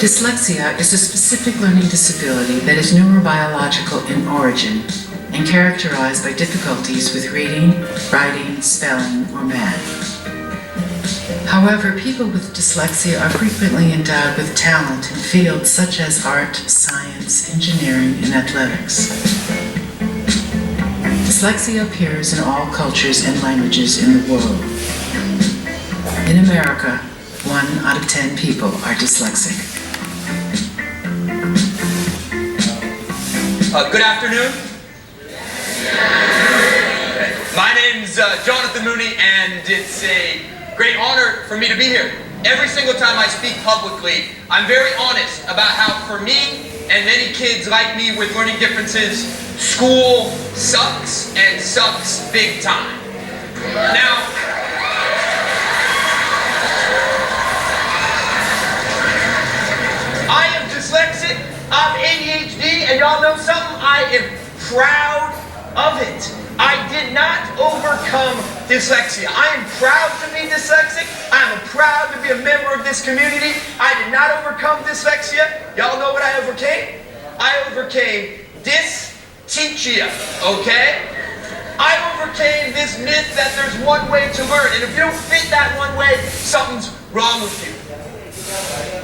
Dyslexia is a specific learning disability that is neurobiological in origin and characterized by difficulties with reading, writing, spelling, or math. However, people with dyslexia are frequently endowed with talent in fields such as art, science, engineering, and athletics. Dyslexia appears in all cultures and languages in the world. In America, 1 out of 10 people are dyslexic. Good afternoon. My name's Jonathan Mooney, and it's a great honor for me to be here. Every single time I speak publicly, I'm very honest about how, for me and many kids like me with learning differences, school sucks, and sucks big time. Now, I am dyslexic, I'm ADHD, and y'all know something? I am proud of it. I did not overcome dyslexia. I am proud to be dyslexic. I'm proud to be a member of this community. I did not overcome dyslexia. Y'all know what I overcame? I overcame Dislexia, okay? I overcame this myth that there's one way to learn, and if you don't fit that one way, something's wrong with you.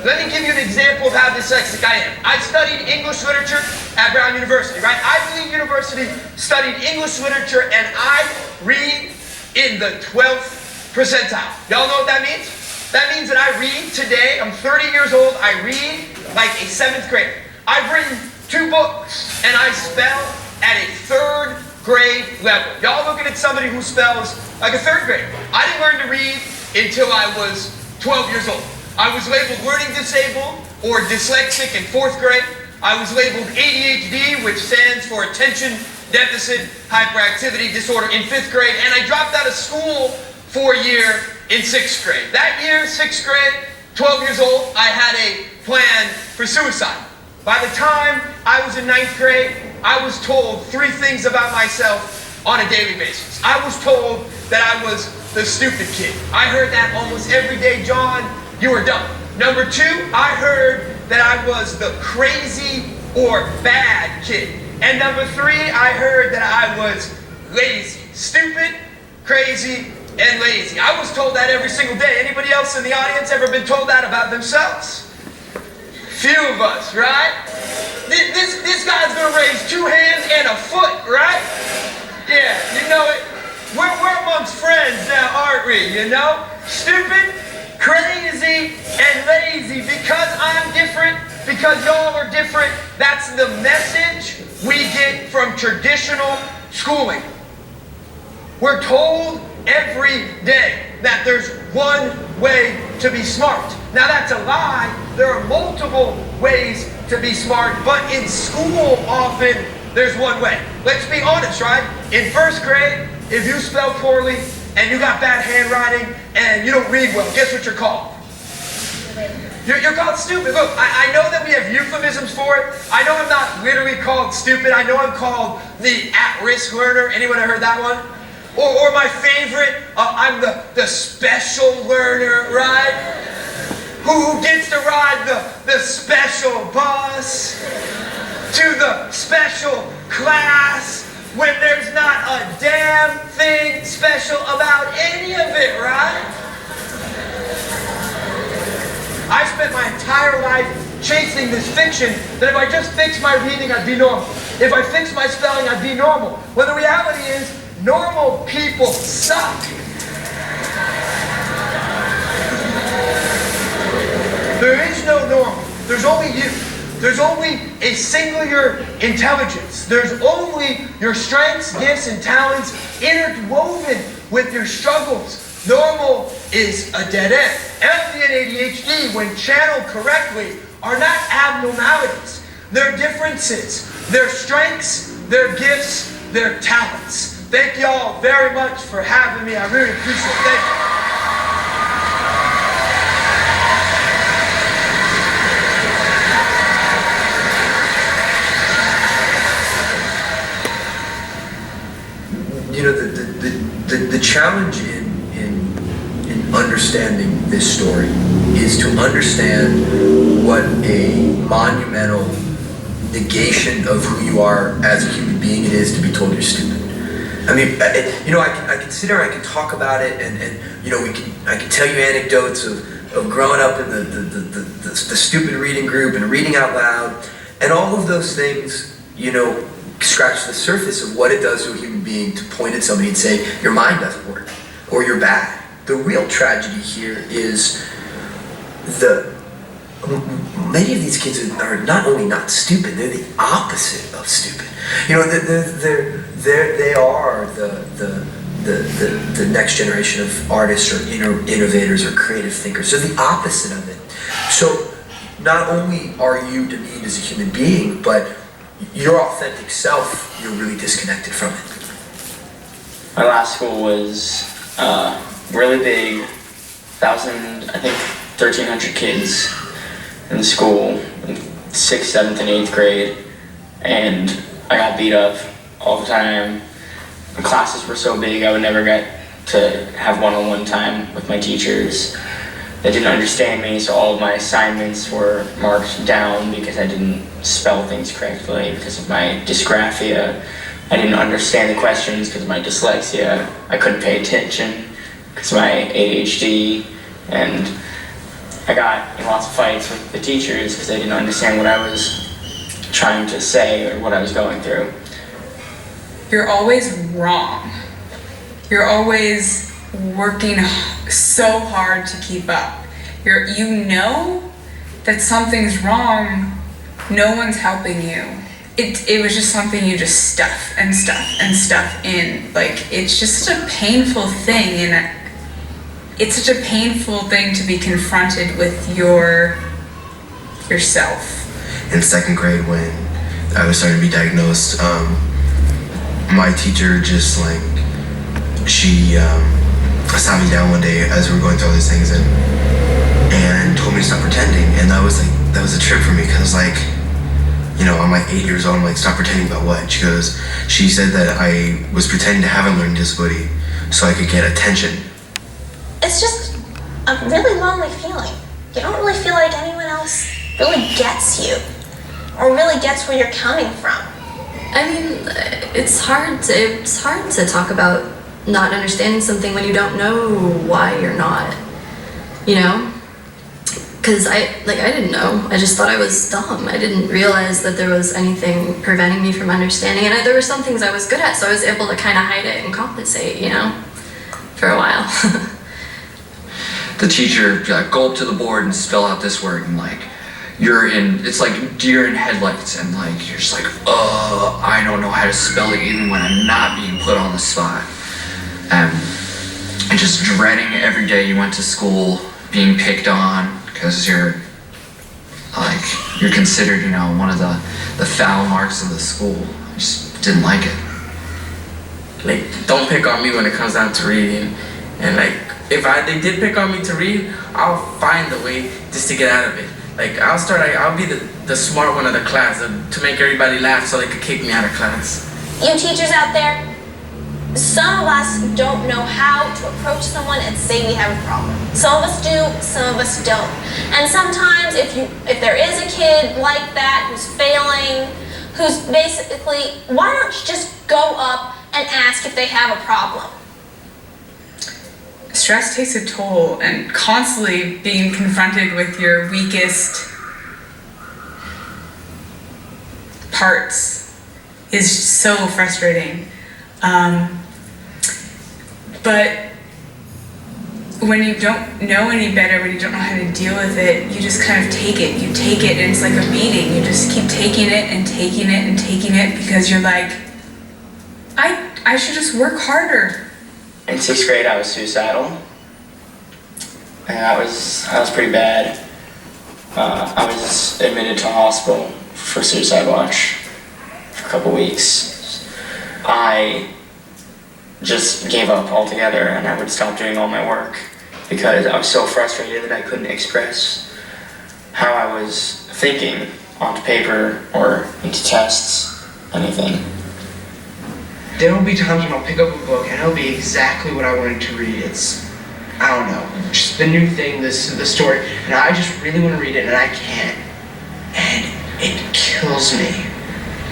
Let me give you an example of how dyslexic I am. I studied English literature at Brown University, right? Ivy League University, studied English literature, and I read in the 12th percentile. Y'all know what that means? That means that I read today, I'm 30 years old, I read like a 7th grader. I've written 2 books, and I spell at a 3rd grade level. Y'all looking at somebody who spells like a 3rd grader. I didn't learn to read until I was 12 years old. I was labeled learning disabled or dyslexic in 4th grade. I was labeled ADHD, which stands for attention deficit hyperactivity disorder, in 5th grade, and I dropped out of school for a year in 6th grade. That year, 6th grade, 12 years old, I had a plan for suicide. By the time I was in 9th grade, I was told 3 things about myself on a daily basis. I was told that I was the stupid kid. I heard that almost every day. John, you were dumb. Number 2, I heard that I was the crazy or bad kid. And number 3, I heard that I was lazy. Stupid, crazy, and lazy. I was told that every single day. Anybody else in the audience ever been told that about themselves? Few of us, right? This guy's gonna raise 2 hands and a foot, right? Yeah, you know it. We're amongst friends now, aren't we, you know? Stupid, crazy, and lazy. Because I'm different, because y'all are different, that's the message we get from traditional schooling. We're told every day that there's one way to be smart. Now that's a lie. There are multiple ways to be smart, but in school often there's one way. Let's be honest, right? In 1st grade, if you spell poorly and you got bad handwriting and you don't read well, guess what you're called? You're called stupid. Look, I know that we have euphemisms for it. I know I'm not literally called stupid. I know I'm called the at-risk learner. Anyone ever heard that one? Or my favorite, I'm the special learner, right? Who gets to ride the special bus to the special class when there's not a damn thing special about any of it, right? I spent my entire life chasing this fiction that if I just fixed my reading, I'd be normal. If I fixed my spelling, I'd be normal. When the reality is, normal people suck. There is no normal. There's only you. There's only a singular intelligence. There's only your strengths, gifts, and talents interwoven with your struggles. Normal is a dead end. Empathy and ADHD, when channeled correctly, are not abnormalities. their differences, their strengths, their gifts, their talents. Thank you all very much for having me. I really appreciate it. Thank you. You know, the challenge in understanding this story is to understand what a monumental negation of who you are as a human being it is to be told you're stupid. I mean, you know, I can sit there, I can talk about it, and you know, I can tell you anecdotes of growing up in the stupid reading group and reading out loud, and all of those things, you know, scratch the surface of what it does to a human being to point at somebody and say, your mind doesn't work, or you're bad. The real tragedy here is many of these kids are not only not stupid, they're the opposite of stupid. You know, they are the next generation of artists or innovators or creative thinkers. They're the opposite of it. So not only are you demeaned as a human being, but your authentic self, you're really disconnected from it. My last school was really big, 1,300 kids in the school, in 6th, 7th, and 8th grade, and I got beat up all the time. The classes were so big I would never get to have one-on-one time with my teachers. They didn't understand me, so all of my assignments were marked down because I didn't spell things correctly because of my dysgraphia. I didn't understand the questions because of my dyslexia. I couldn't pay attention because of my ADHD, and I got in lots of fights with the teachers because they didn't understand what I was trying to say or what I was going through. You're always wrong. You're always working so hard to keep up. You know that something's wrong, no one's helping you. It was just something you just stuff and stuff and stuff in. Like, it's just such a painful thing, and it's such a painful thing to be confronted with yourself. In 2nd grade, when I was starting to be diagnosed, my teacher just she sat me down one day as we were going through all these things and told me to stop pretending, and that was a trip for me, because you know, I'm 8 years old, I'm stop pretending about what? She said that I was pretending to have a learning disability so I could get attention. It's just a really lonely feeling. You don't really feel like anyone else really gets you or really gets where you're coming from. I mean, it's hard to talk about not understanding something when you don't know why you're not, you know? Because I didn't know. I just thought I was dumb. I didn't realize that there was anything preventing me from understanding, and there were some things I was good at, so I was able to kind of hide it and compensate, you know, for a while. The teacher go up to the board and spell out this word, and it's like deer in headlights, and you're just I don't know how to spell it even when I'm not being put on the spot. And just dreading every day you went to school, being picked on, because you're considered, you know, one of the foul marks of the school. I just didn't like it. Don't pick on me when it comes down to reading, and if they did pick on me to read, I'll find a way just to get out of it. I'll be the smart one of the class to make everybody laugh so they could kick me out of class. You teachers out there, some of us don't know how to approach someone and say we have a problem. Some of us do, some of us don't. And sometimes if there is a kid like that who's failing, who's basically, why don't you just go up and ask if they have a problem? Stress takes a toll, and constantly being confronted with your weakest parts is so frustrating. But when you don't know any better, when you don't know how to deal with it, you just kind of take it. You take it, and it's like a beating. You just keep taking it and taking it and taking it because you're like, I should just work harder. In 6th grade, I was suicidal, and that was pretty bad. I was admitted to a hospital for suicide watch for a couple weeks. I just gave up altogether, and I would stop doing all my work because I was so frustrated that I couldn't express how I was thinking onto paper or into tests, anything. There will be times when I'll pick up a book and it'll be exactly what I wanted to read. It's, I don't know, just the new thing, the story, and I just really want to read it and I can't. And it kills me.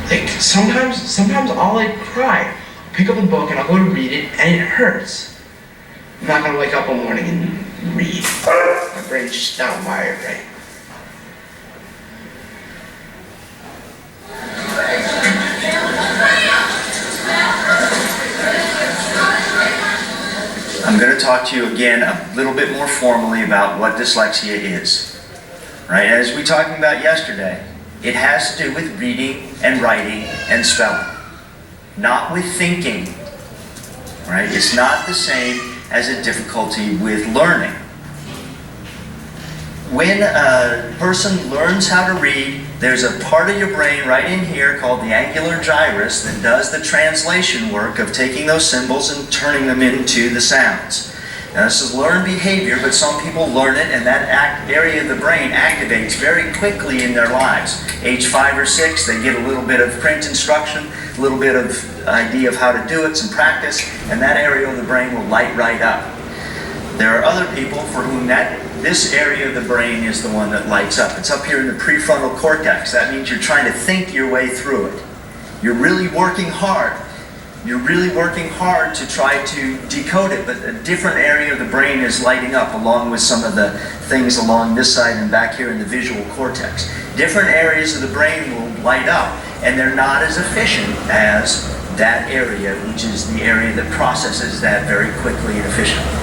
Like, sometimes I'll like cry. I'll pick up a book and I'll go to read it and it hurts. I'm not gonna wake up one morning and read. My brain's just not wired right. I'm going to talk to you again a little bit more formally about what dyslexia is. Right? As we talked about yesterday, it has to do with reading and writing and spelling, not with thinking. Right? It's not the same as a difficulty with learning. When a person learns how to read, there's a part of your brain right in here called the angular gyrus that does the translation work of taking those symbols and turning them into the sounds. Now this is learned behavior, but some people learn it and that area of the brain activates very quickly in their lives. Age 5 or 6, they get a little bit of print instruction, a little bit of idea of how to do it, some practice, and that area of the brain will light right up. There are other people for whom this area of the brain is the one that lights up. It's up here in the prefrontal cortex. That means you're trying to think your way through it. You're really working hard. You're really working hard to try to decode it, but a different area of the brain is lighting up along with some of the things along this side and back here in the visual cortex. Different areas of the brain will light up, and they're not as efficient as that area, which is the area that processes that very quickly and efficiently.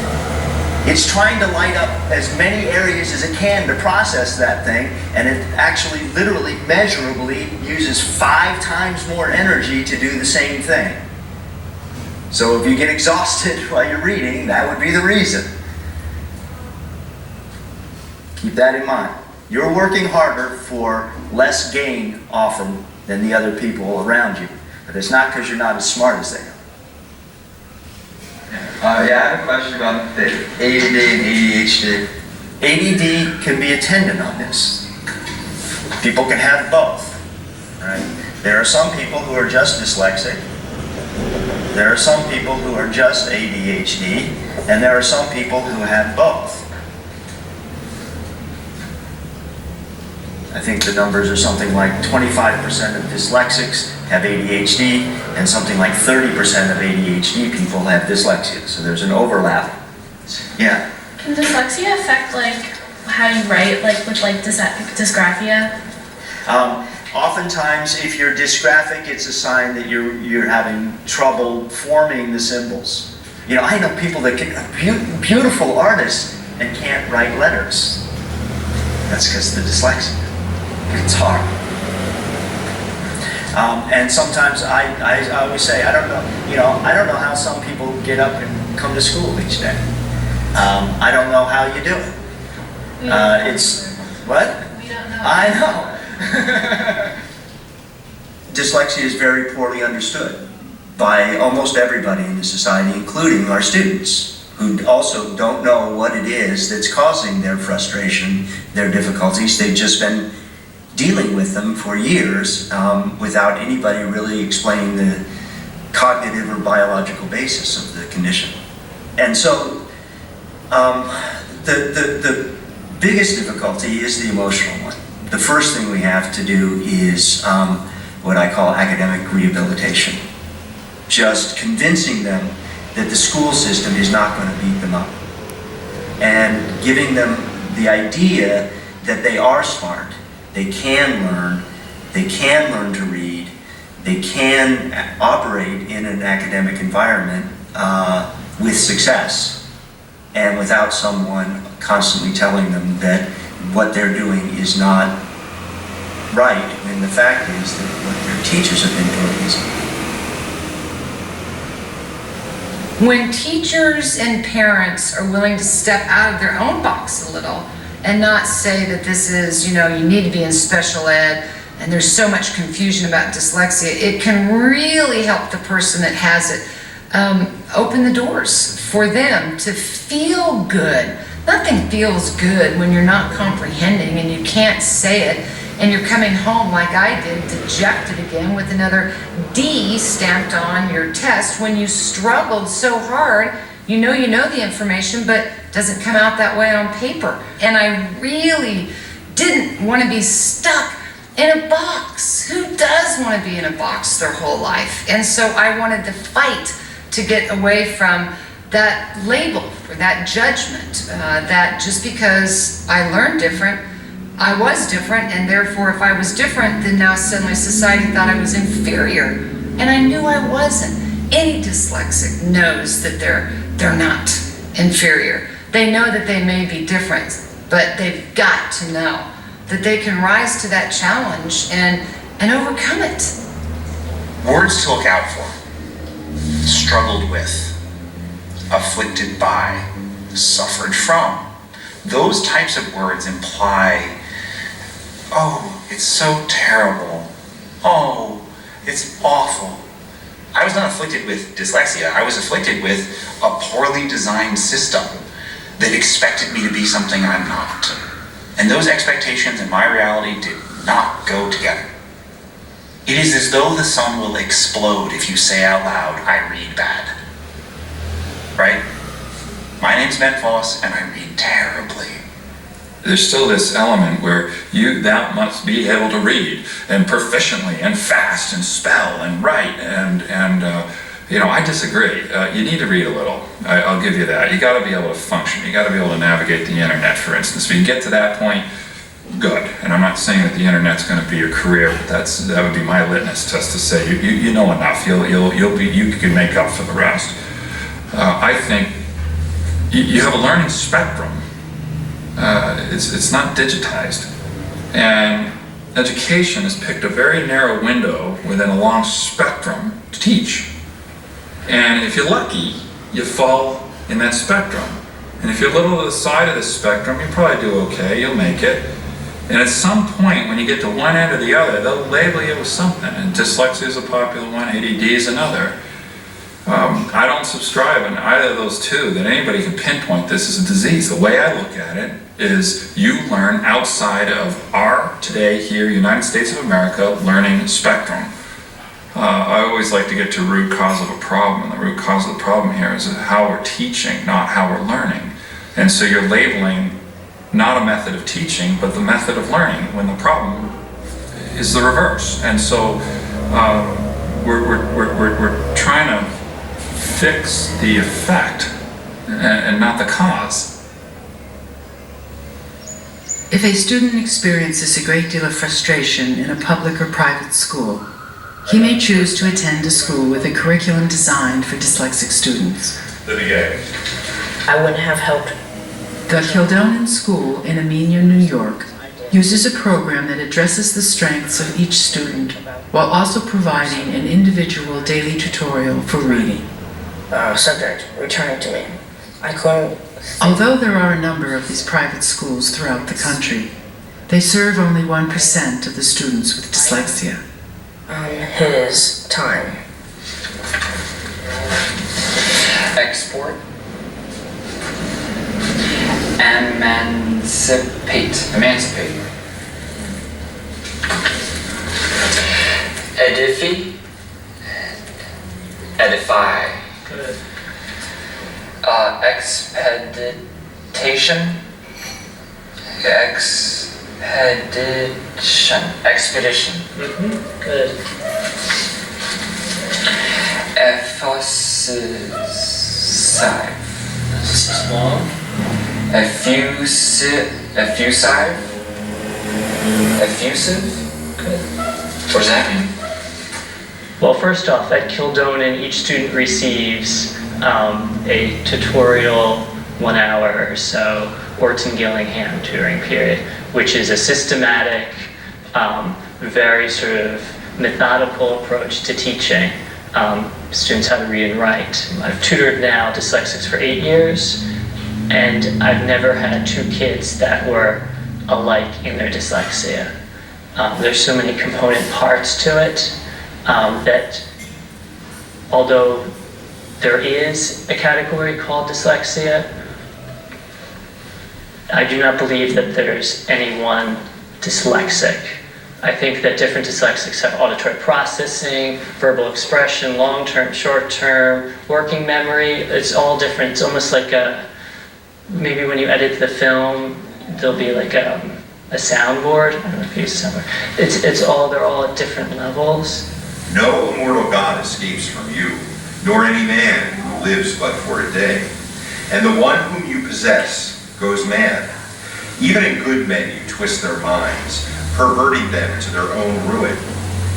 It's trying to light up as many areas as it can to process that thing, and it actually literally measurably uses 5 times more energy to do the same thing. So if you get exhausted while you're reading, that would be the reason. Keep that in mind. You're working harder for less gain often than the other people around you, but it's not because you're not as smart as they are. Yeah, I have a question about the ADD and ADHD. ADD can be attendant on this. People can have both. Right? There are some people who are just dyslexic. There are some people who are just ADHD, and there are some people who have both. I think the numbers are something like 25% of dyslexics have ADHD, and something like 30% of ADHD people have dyslexia. So there's an overlap. Yeah. Can dyslexia affect like how you write, like with like dysgraphia? Oftentimes, if you're dysgraphic, it's a sign that you're having trouble forming the symbols. You know, I know people that can beautiful artists and can't write letters. That's because of the dyslexia. It's hard. And sometimes I always say, I don't know how some people get up and come to school each day. I don't know how you do it. It's, what? We don't know. I know. Dyslexia is very poorly understood by almost everybody in the society, including our students, who also don't know what it is that's causing their frustration, their difficulties. They've just been dealing with them for years without anybody really explaining the cognitive or biological basis of the condition. And so the biggest difficulty is the emotional one. The first thing we have to do is what I call academic rehabilitation. Just convincing them that the school system is not going to beat them up. And giving them the idea that they are smart, they can learn to read, they can operate in an academic environment with success, and without someone constantly telling them that what they're doing is not right, when the fact is that what their teachers have been doing is. When teachers and parents are willing to step out of their own box a little and not say that this is, you need to be in special ed, and there's so much confusion about dyslexia, it can really help the person that has it open the doors for them to feel good. Nothing feels good when you're not comprehending and you can't say it, and you're coming home like I did, dejected again with another D stamped on your test when you struggled so hard. You know the information, but it doesn't come out that way on paper. And I really didn't want to be stuck in a box. Who does want to be in a box their whole life? And so I wanted to fight to get away from that label or that judgment, that just because I learned different, I was different, and therefore if I was different, then now suddenly society thought I was inferior. And I knew I wasn't. Any dyslexic knows that they're not inferior. They know that they may be different, but they've got to know that they can rise to that challenge and overcome it. Words to look out for: struggled with, afflicted by, suffered from. Those types of words imply, oh, it's so terrible. Oh, it's awful. I was not afflicted with dyslexia. I was afflicted with a poorly designed system that expected me to be something I'm not. And those expectations and my reality did not go together. It is as though the sun will explode if you say out loud, I read bad. Right? My name's Ben Foss, and I read terribly. There's still this element where thou must be able to read, and proficiently, and fast, and spell, and write, and I disagree. You need to read a little. I'll give you that. You got to be able to function. You got to be able to navigate the internet, for instance. If you get to that point, good. And I'm not saying that the internet's going to be your career, but that would be my litmus test to say you know enough. You can make up for the rest. I think you have a learning spectrum. It's not digitized, and education has picked a very narrow window within a long spectrum to teach. And if you're lucky, you fall in that spectrum. And if you're a little to the side of the spectrum, you probably do okay, you'll make it. And at some point, when you get to one end or the other, they'll label you with something. And dyslexia is a popular one, ADD is another. I don't subscribe in either of those two that anybody can pinpoint this as a disease. The way I look at it is you learn outside of our, today, here, United States of America, learning spectrum. I always like to get to root cause of a problem, and the root cause of the problem here is how we're teaching, not how we're learning. And so you're labeling not a method of teaching, but the method of learning, when the problem is the reverse. And so we're trying to fix the effect and not the cause. If a student experiences a great deal of frustration in a public or private school, he may choose to attend a school with a curriculum designed for dyslexic students. I wouldn't have helped. The Kildonan School in Amenia, New York, uses a program that addresses the strengths of each student while also providing an individual daily tutorial for reading. Subject, return it to me. I couldn't. Although there are a number of these private schools throughout the country, they serve only 1% of the students with dyslexia. His time. Export. Emancipate. Edify. Good. Expedition. Good. Effusive? Good. What does that mean? Well, first off, at Kildonan, each student receives a tutorial 1 hour or so, Orton Gillingham tutoring period, which is a systematic, very sort of methodical approach to teaching students how to read and write. I've tutored now dyslexics for 8 years, and I've never had 2 kids that were alike in their dyslexia. There's so many component parts to it that although there is a category called dyslexia, I do not believe that there's any one dyslexic. I think that different dyslexics have auditory processing, verbal expression, long-term, short-term, working memory. It's all different. It's almost like maybe when you edit the film, there'll be like a soundboard. I don't know if you use a soundboard. They're all at different levels. No immortal God escapes from you, nor any man who lives but for a day. And the one whom you possess goes mad. Even in good men you twist their minds, perverting them to their own ruin.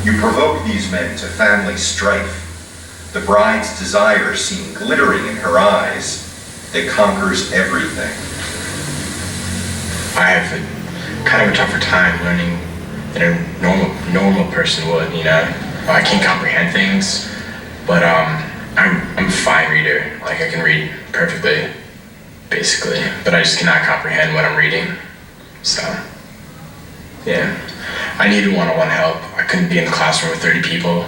You provoke these men to family strife. The bride's desire seen glittering in her eyes, that conquers everything. I have kind of a tougher time learning than a normal person would, you know. I can't comprehend things, but I'm a fine reader. Like, I can read perfectly, basically, but I just cannot comprehend what I'm reading. So, yeah. I needed one-on-one help. I couldn't be in the classroom with 30 people.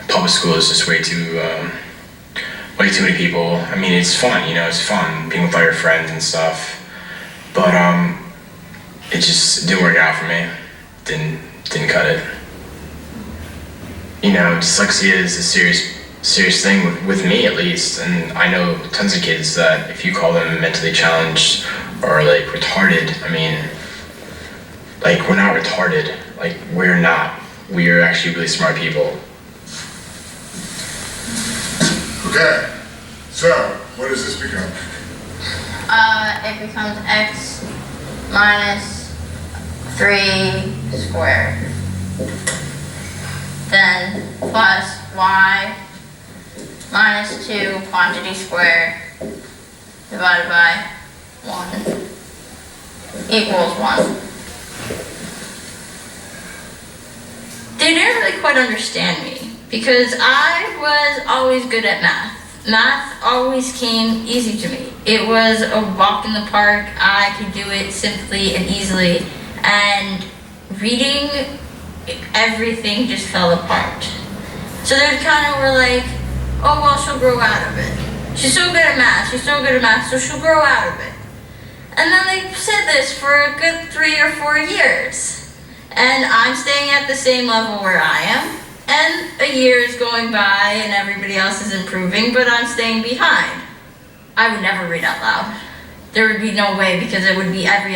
Public school is just way too many people. I mean, it's fun, you know, it's fun being with all your friends and stuff, but it just didn't work out for me. Didn't cut it. You know, dyslexia is a serious thing with me, at least, and I know tons of kids that if you call them mentally challenged or like retarded, I mean, like, we're not retarded. Like, we're not. We're actually really smart people. Okay, so what does this become? It becomes x minus 3 squared. Then plus y minus 2 quantity squared divided by 1 equals 1. They didn't really quite understand me because I was always good at math. Math always came easy to me. It was a walk in the park. I could do it simply and easily. And reading, everything just fell apart. So they kind of were like, oh, well, she'll grow out of it. She's so good at math, so she'll grow out of it. And then they said this for a good 3 or 4 years. And I'm staying at the same level where I am. And a year is going by and everybody else is improving, but I'm staying behind. I would never read out loud. There would be no way, because it would be every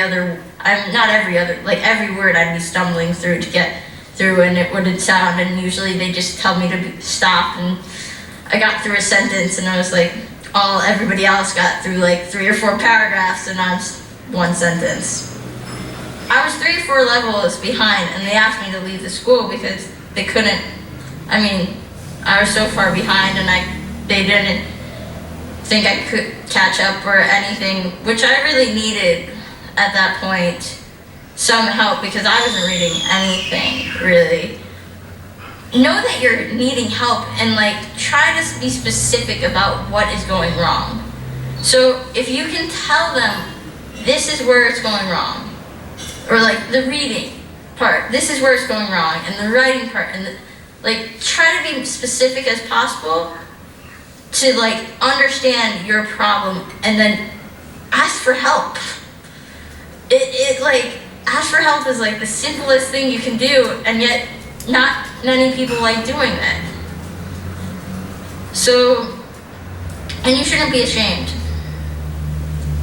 word I'd be stumbling through to get through, and it wouldn't sound, and usually they just tell me to stop, and I got through a sentence and I was like, everybody else got through like 3 or 4 paragraphs and I'm one sentence. I was 3 or 4 levels behind, and they asked me to leave the school because they couldn't. I mean, I was so far behind, and they didn't think I could catch up or anything, which I really needed at that point, some help, because I wasn't reading anything really. Know that you're needing help and like try to be specific about what is going wrong. So if you can tell them this is where it's going wrong, or like the reading part, this is where it's going wrong, and the writing part, and like try to be specific as possible to like understand your problem, and then ask for help. Ask for help is like the simplest thing you can do, and yet not many people like doing it. So, and you shouldn't be ashamed.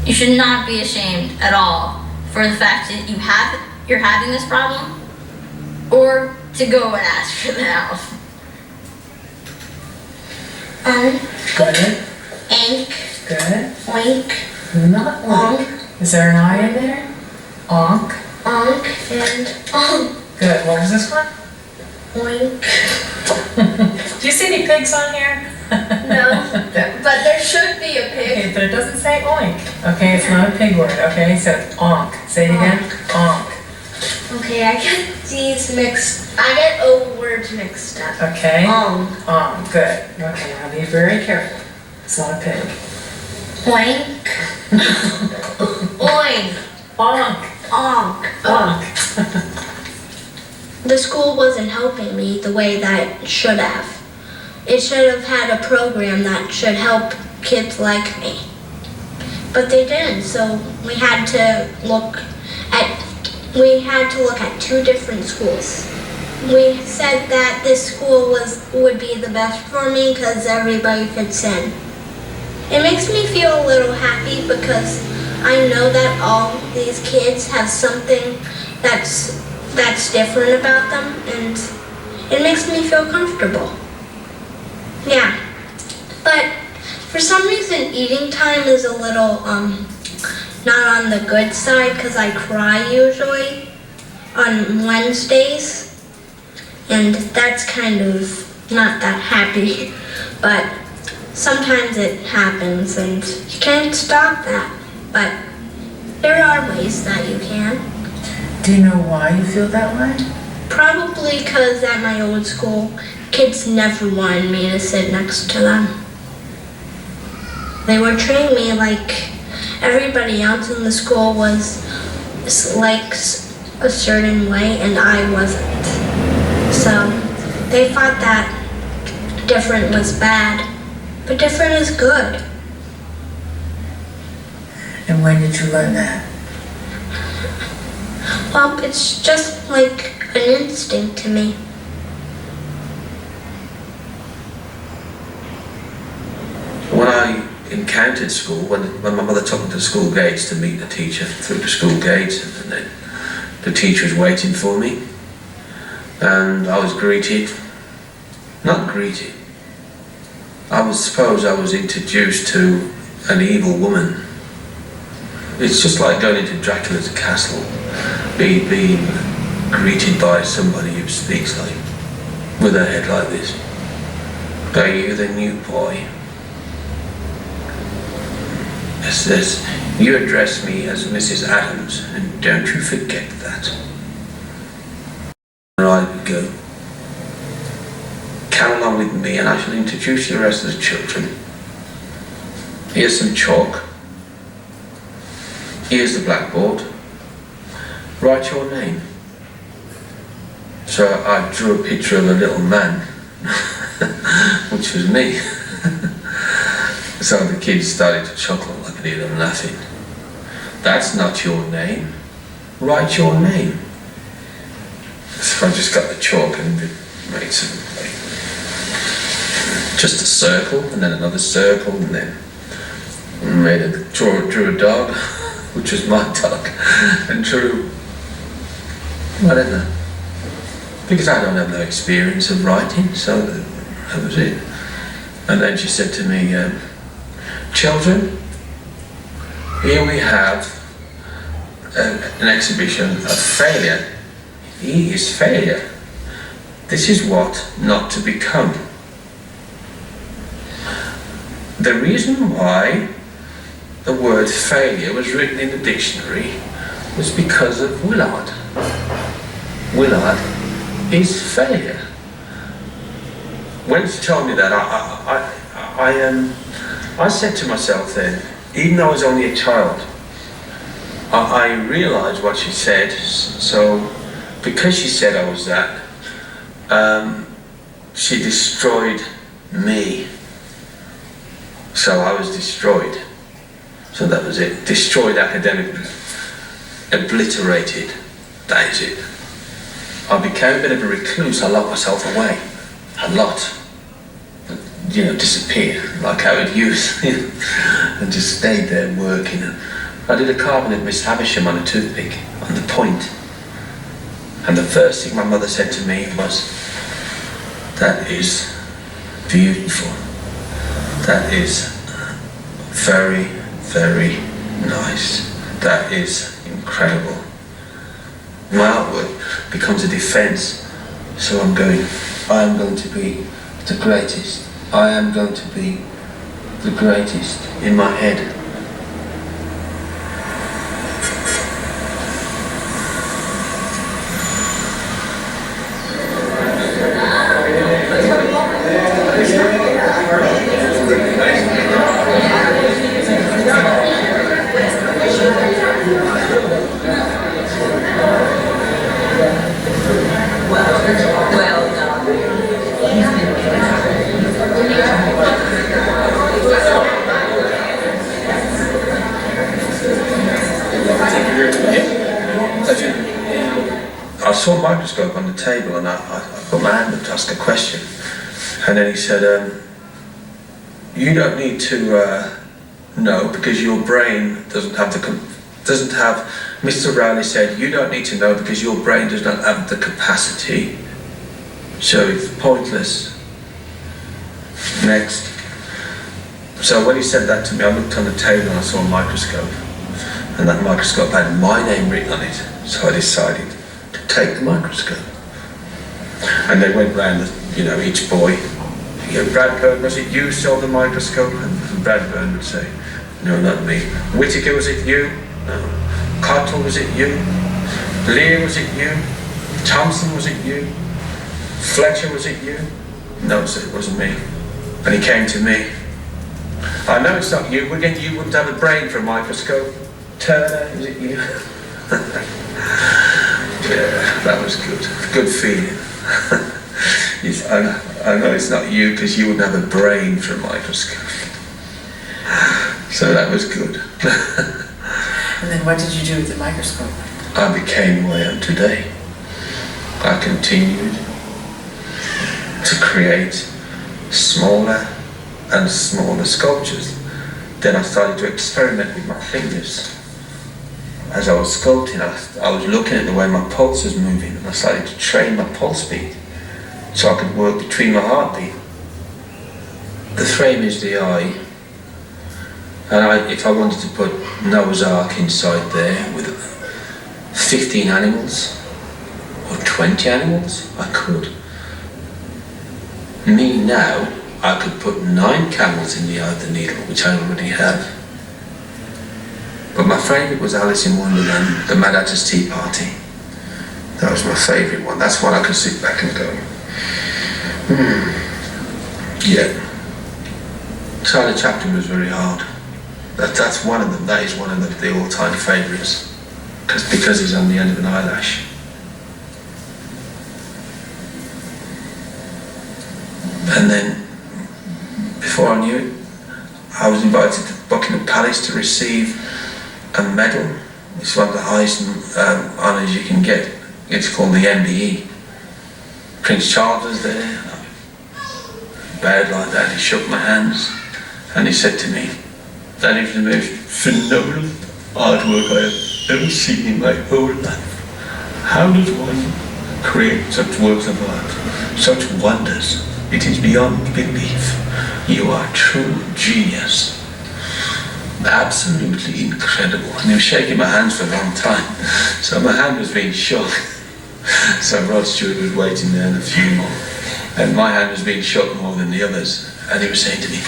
You should not be ashamed at all for the fact that you're having this problem, or to go and ask for the help. Good. Ink. Good. Oink. Not oink. Is there an I in there? Onk. Onk and onk. Good. What was this one? Oink. Do you see any pigs on here? No, but there should be a pig. Okay, but it doesn't say oink. Okay, it's not a pig word. Okay, so it's onk. Say it again. Onk. Okay, I get these mixed. I get O words mixed up. Okay. Good. Okay, now be very careful. It's not a pig. Oink. Oink. Onk. Onk. Onk. the school wasn't helping me the way that it should have. It should have had a program that should help kids like me. But they didn't, so we had to look at two different schools. We said that this school would be the best for me because everybody fits in. It makes me feel a little happy because I know that all these kids have something that's different about them, and it makes me feel comfortable. Yeah, but for some reason eating time is a little not on the good side because I cry usually on Wednesdays, and that's kind of not that happy, but sometimes it happens and you can't stop that, but there are ways that you can. Do you know why you feel that way? Probably because at my old school, kids never wanted me to sit next to them. They were treating me like everybody else in the school was like a certain way and I wasn't. So they thought that different was bad, but different is good. And when did you learn that? Well, it's just like an instinct to me. When I encountered school, when my mother took me to the school gates to meet the teacher through the school gates, and then the teacher was waiting for me, and I was greeted, not greeted, I suppose I was introduced to an evil woman. It's just like going into Dracula's castle, being greeted by somebody who speaks like, with a head like this. Are you the new boy? Says, you address me as Mrs. Adams, and don't you forget that. And I would go, come along with me and I shall introduce you to the rest of the children. Here's some chalk. Here's the blackboard. Write your name. So I drew a picture of a little man, which was me. So the kids started to chuckle, I could hear them laughing. That's not your name. Write your name. So I just got the chalk and made some, just a circle, and then another circle, and then drew a dog, which was my dog, and drew whatever. Because I don't have no experience of writing, so that was it. And then she said to me, children, here we have an exhibition of failure. He is failure. This is what not to become. The reason why the word failure was written in the dictionary was because of Willard. Willard is failure. When she told me that, I said to myself then, even though I was only a child, I realised what she said. So because she said I was that, she destroyed me. So I was destroyed. So that was it. Destroyed academically. Obliterated. That is it. I became a bit of a recluse. I locked myself away. A lot. You know, disappear like I would use, and just stayed there working. I did a carving of Miss Havisham on a toothpick, on the point. And the first thing my mother said to me was, that is beautiful. That is very, very nice. That is incredible. My artwork becomes a defense. So I am going to be the greatest. I am going to be the greatest in my head. Well done. He's been I saw a microscope on the table and I put my hand up to ask a question. And then he said, you don't need to know because your brain doesn't have Mr. Rowley said, you don't need to know because your brain does not have the capacity. So it's pointless. Next. So when he said that to me, I looked on the table and I saw a microscope. And that microscope had my name written on it. So I decided to take the microscope. And they went round, each boy. Bradburn, was it you who sold the microscope? And Bradburn would say, no, not me. Whittaker, was it you? No. Cottle, was it you? Lear, was it you? Thompson, was it you? Fletcher, was it you? No, sir, it wasn't me. And he came to me. I know it's not you. Again, you wouldn't have a brain for a microscope. Turner, was it you? Yeah, that was good. Good feeling. I know it's not you because you wouldn't have a brain for a microscope. So that was good. And then what did you do with the microscope? I became who I am today. I continued to create smaller and smaller sculptures. Then I started to experiment with my fingers. As I was sculpting, I was looking at the way my pulse was moving and I started to train my pulse beat so I could work between my heartbeat. The frame is the eye, and if I wanted to put Noah's Ark inside there with 15 animals or 20 animals, I could. Me now, I could put 9 camels in the eye of the needle, which I already have. But my favourite was Alice in Wonderland, the Mad Hatter's Tea Party. That was my favourite one. That's one I could sit back and go, yeah. Untitled Chapter was very hard. That's one of them. That is one of the all-time favourites. Because he's on the end of an eyelash. And then, before I knew it, I was invited to Buckingham Palace to receive a medal. It's one of the highest honours you can get. It's called the MBE. Prince Charles was there. I bowed like that. He shook my hands and he said to me, "That is the most phenomenal artwork I have ever seen in my whole life. How does one create such works of art, such wonders? It is beyond belief. You are true genius. Absolutely incredible." And he was shaking my hands for a long time, so my hand was being shook. So Rod Stewart was waiting there in the funeral, and my hand was being shook more than the others. And he was saying to me,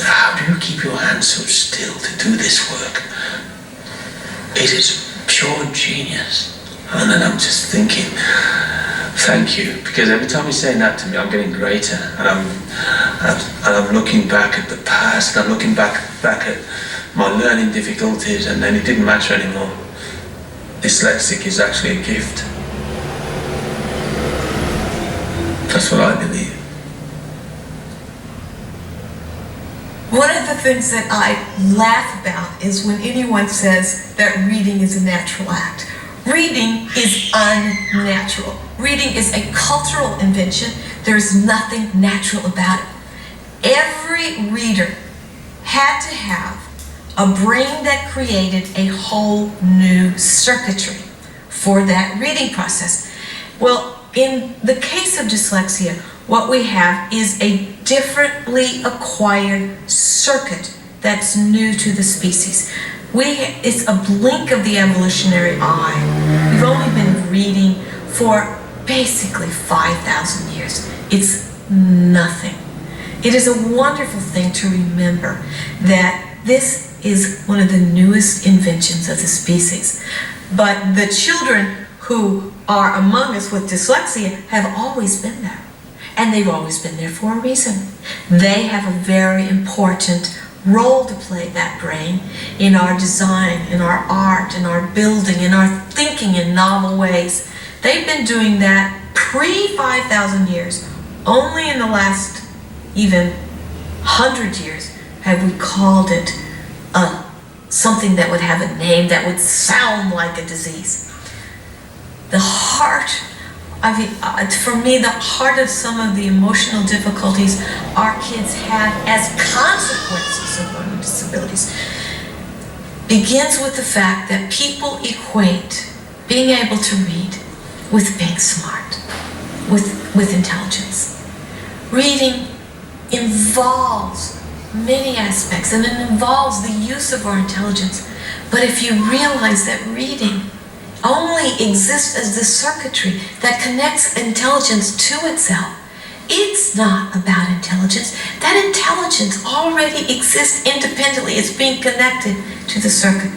"How do you keep your hands so still to do this work? It is pure genius." And then I'm just thinking, thank you, because every time he's saying that to me, I'm getting greater, and I'm looking back at the past, and I'm looking back at my learning difficulties, and then it didn't matter anymore. Dyslexic is actually a gift. That's what I believe. One of the things that I laugh about is when anyone says that reading is a natural act. Reading is unnatural. Reading is a cultural invention. There's nothing natural about it. Every reader had to have a brain that created a whole new circuitry for that reading process. Well, in the case of dyslexia, what we have is a differently acquired circuit that's new to the species. It's a blink of the evolutionary eye. We've only been reading for basically 5,000 years. It's nothing. It is a wonderful thing to remember that this is one of the newest inventions of the species. But the children who are among us with dyslexia have always been there. And they've always been there for a reason. They have a very important role to play, that brain, in our design, in our art, in our building, in our thinking in novel ways. They've been doing that pre-5,000 years, only in the last even 100 years have we called it something that would have a name that would sound like a disease. The heart, for me, the heart of some of the emotional difficulties our kids have as consequences of learning disabilities begins with the fact that people equate being able to read with being smart, with intelligence. Reading involves many aspects, and it involves the use of our intelligence. But if you realize that reading only exists as the circuitry that connects intelligence to itself, it's not about intelligence. That intelligence already exists independently. It's being connected to the circuit.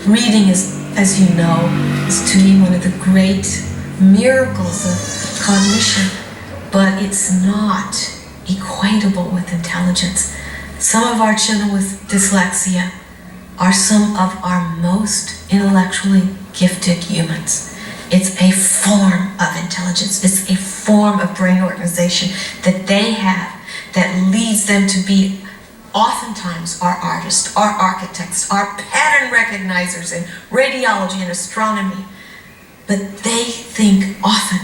Reading is, as you know, is to me one of the great miracles of cognition, but it's not equatable with intelligence. Some of our children with dyslexia are some of our most intellectually gifted humans. It's a form of intelligence. It's a form of brain organization that they have that leads them to be oftentimes our artists, our architects, our pattern recognizers in radiology and astronomy. But they think often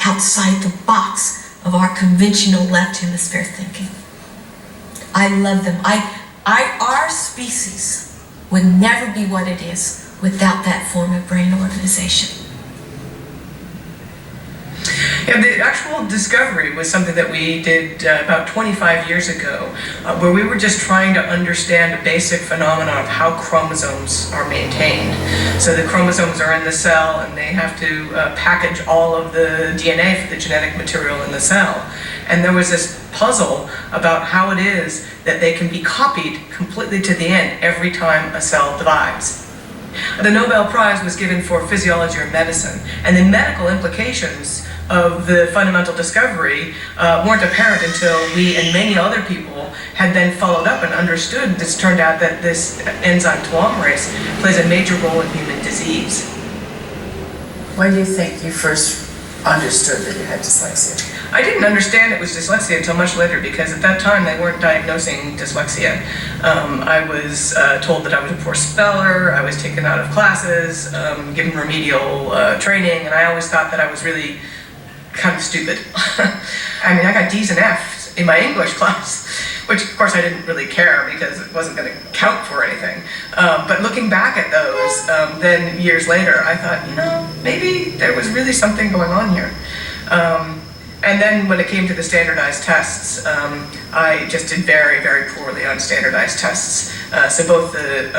outside the box of our conventional left hemisphere thinking. I love them. Our species would never be what it is without that form of brain organization. Yeah, the actual discovery was something that we did about 25 years ago, where we were just trying to understand a basic phenomenon of how chromosomes are maintained. So the chromosomes are in the cell, and they have to package all of the DNA for the genetic material in the cell. And there was this puzzle about how it is that they can be copied completely to the end every time a cell divides. The Nobel Prize was given for physiology or medicine, and the medical implications of the fundamental discovery weren't apparent until we and many other people had then followed up and understood. It's turned out that this enzyme telomerase plays a major role in human disease. When do you think you first understood that you had dyslexia? I didn't understand it was dyslexia until much later, because at that time they weren't diagnosing dyslexia. I was told that I was a poor speller, I was taken out of classes, given remedial training, and I always thought that I was really kind of stupid. I mean, I got D's and F's in my English class, which of course I didn't really care because it wasn't going to count for anything. But looking back at those, then years later, I thought, you know, maybe there was really something going on here. And then when it came to the standardized tests, I just did very, very poorly on standardized tests. So both the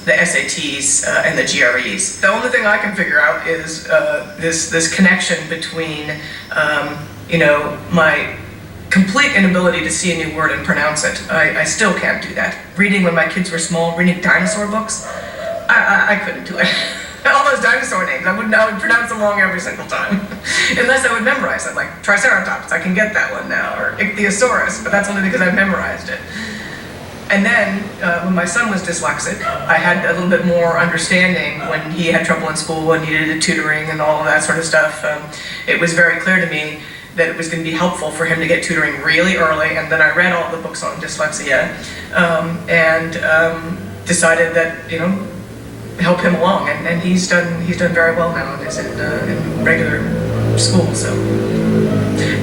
SATs and the GREs. The only thing I can figure out is this connection between, you know, my complete inability to see a new word and pronounce it. I still can't do that. Reading when my kids were small, reading dinosaur books, I couldn't do it. All those dinosaur names, I would pronounce them wrong every single time. Unless I would memorize them, like Triceratops, I can get that one now, or Ichthyosaurus, but that's only because I've memorized it. And then, when my son was dyslexic, I had a little bit more understanding when he had trouble in school and needed tutoring and all of that sort of stuff. It was very clear to me that it was going to be helpful for him to get tutoring really early, and then I read all the books on dyslexia and decided that, you know, help him along, and he's done very well now and is in regular school. So,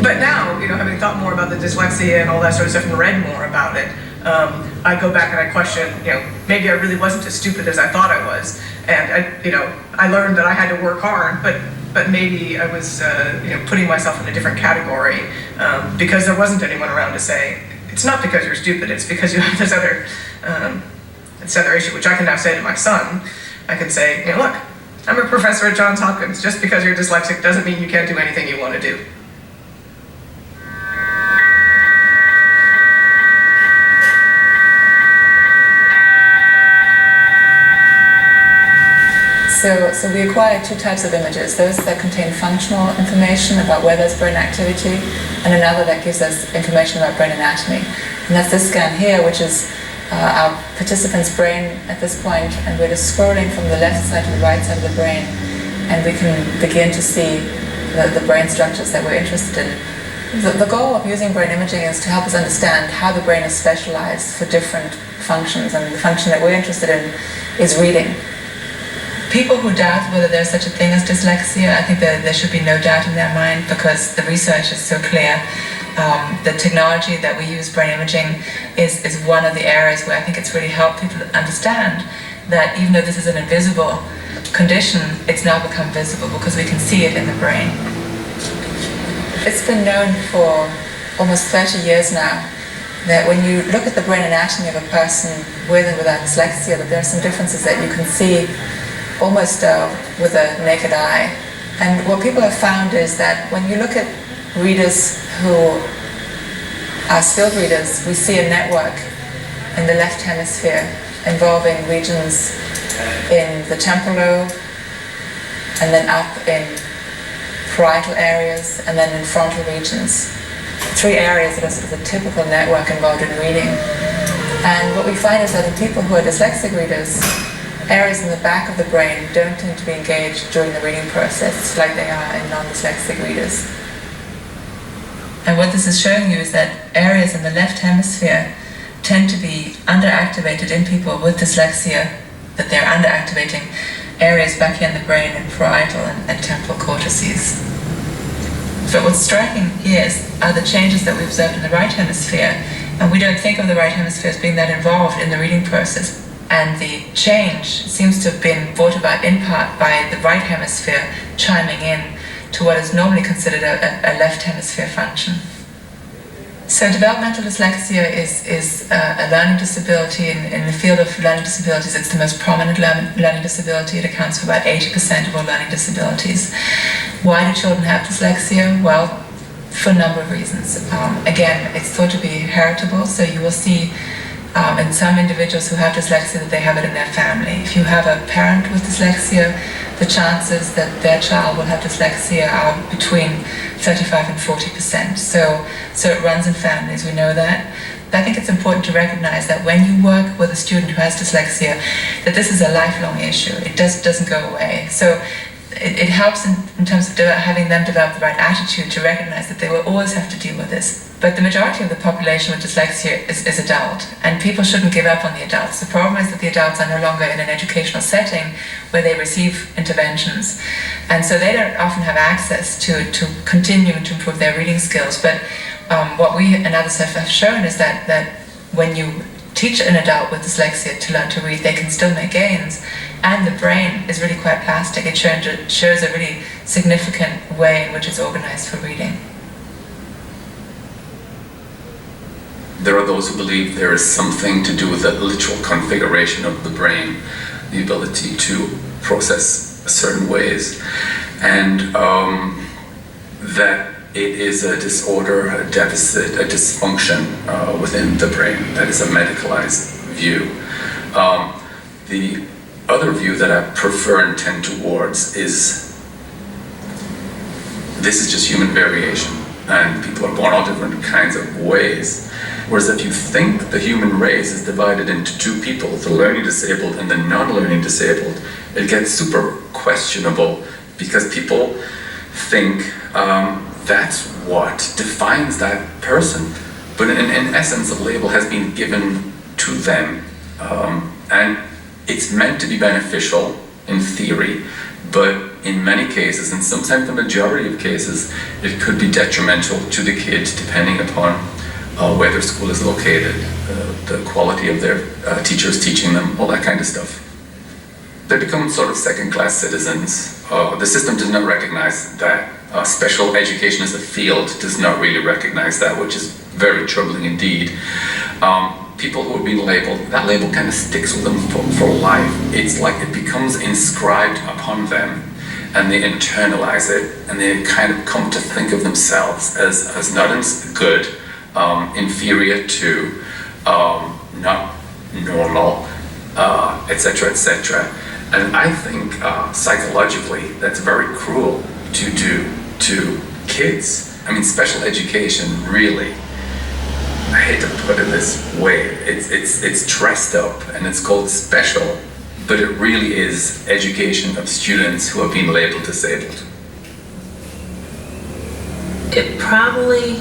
but now, you know, having thought more about the dyslexia and all that sort of stuff and read more about it, I go back and I question, you know, maybe I really wasn't as stupid as I thought I was, and I learned that I had to work hard, but maybe I was you know, putting myself in a different category because there wasn't anyone around to say, it's not because you're stupid, it's because you have this other issue, which I can now say to my son. I can say, you know, look, I'm a professor at Johns Hopkins. Just because you're dyslexic doesn't mean you can't do anything you want to do. So we acquire two types of images, those that contain functional information about where there's brain activity, and another that gives us information about brain anatomy. And that's this scan here, which is our participant's brain at this point, and we're just scrolling from the left side to the right side of the brain, and we can begin to see the brain structures that we're interested in. The goal of using brain imaging is to help us understand how the brain is specialized for different functions, and the function that we're interested in is reading. People who doubt whether there's such a thing as dyslexia, I think that there should be no doubt in their mind, because the research is so clear. The technology that we use, brain imaging, is one of the areas where I think it's really helped people understand that even though this is an invisible condition, it's now become visible because we can see it in the brain. It's been known for almost 30 years now that when you look at the brain anatomy of a person with and without dyslexia, that there are some differences that you can see almost with a naked eye. And what people have found is that when you look at readers who are skilled readers, we see a network in the left hemisphere involving regions in the temporal lobe, and then up in parietal areas, and then in frontal regions. 3 areas that are sort of the typical network involved in reading. And what we find is that in people who are dyslexic readers, areas in the back of the brain don't tend to be engaged during the reading process like they are in non-dyslexic readers. And what this is showing you is that areas in the left hemisphere tend to be underactivated in people with dyslexia, that they're underactivating areas back here in the brain in parietal and temporal cortices. But what's striking here are the changes that we observed in the right hemisphere, and we don't think of the right hemisphere as being that involved in the reading process. And the change seems to have been brought about in part by the right hemisphere chiming in to what is normally considered a left hemisphere function. So developmental dyslexia is a learning disability. In the field of learning disabilities, it's the most prominent learning disability. It accounts for about 80% of all learning disabilities. Why do children have dyslexia? Well, for a number of reasons. Again, it's thought to be heritable, so you will see in some individuals who have dyslexia that they have it in their family. If you have a parent with dyslexia, the chances that their child will have dyslexia are between 35 and 40%. So it runs in families, we know that. But I think it's important to recognize that when you work with a student who has dyslexia, that this is a lifelong issue. It doesn't go away. So it helps in terms of having them develop the right attitude to recognize that they will always have to deal with this. But the majority of the population with dyslexia is adult, and people shouldn't give up on the adults. The problem is that the adults are no longer in an educational setting where they receive interventions, and so they don't often have access to continue to improve their reading skills. But what we and others have shown is that when you teach an adult with dyslexia to learn to read, they can still make gains, and the brain is really quite plastic. It shows a really significant way in which it's organized for reading. There are those who believe there is something to do with the literal configuration of the brain, the ability to process certain ways, and that it is a disorder, a deficit, a dysfunction within the brain. That is a medicalized view. The other view that I prefer and tend towards is this is just human variation, and people are born all different kinds of ways. Whereas if you think the human race is divided into 2 people, the learning disabled and the non-learning disabled, it gets super questionable because people think that's what defines that person. But in essence, a label has been given to them, and it's meant to be beneficial in theory, but in many cases, and sometimes the majority of cases, it could be detrimental to the kids depending upon where their school is located, the quality of their teachers teaching them, all that kind of stuff. They become sort of second-class citizens. The system does not recognize that. Special education as a field does not really recognize that, which is very troubling indeed. People who are being labeled, that label kind of sticks with them for life. It's like it becomes inscribed upon them, and they internalize it, and they kind of come to think of themselves as not as good, inferior to, not normal, etc., etc. And I think psychologically that's very cruel to do to kids. I mean, special education really, I hate to put it this way, it's dressed up and it's called special, but it really is education of students who are being labeled disabled. It probably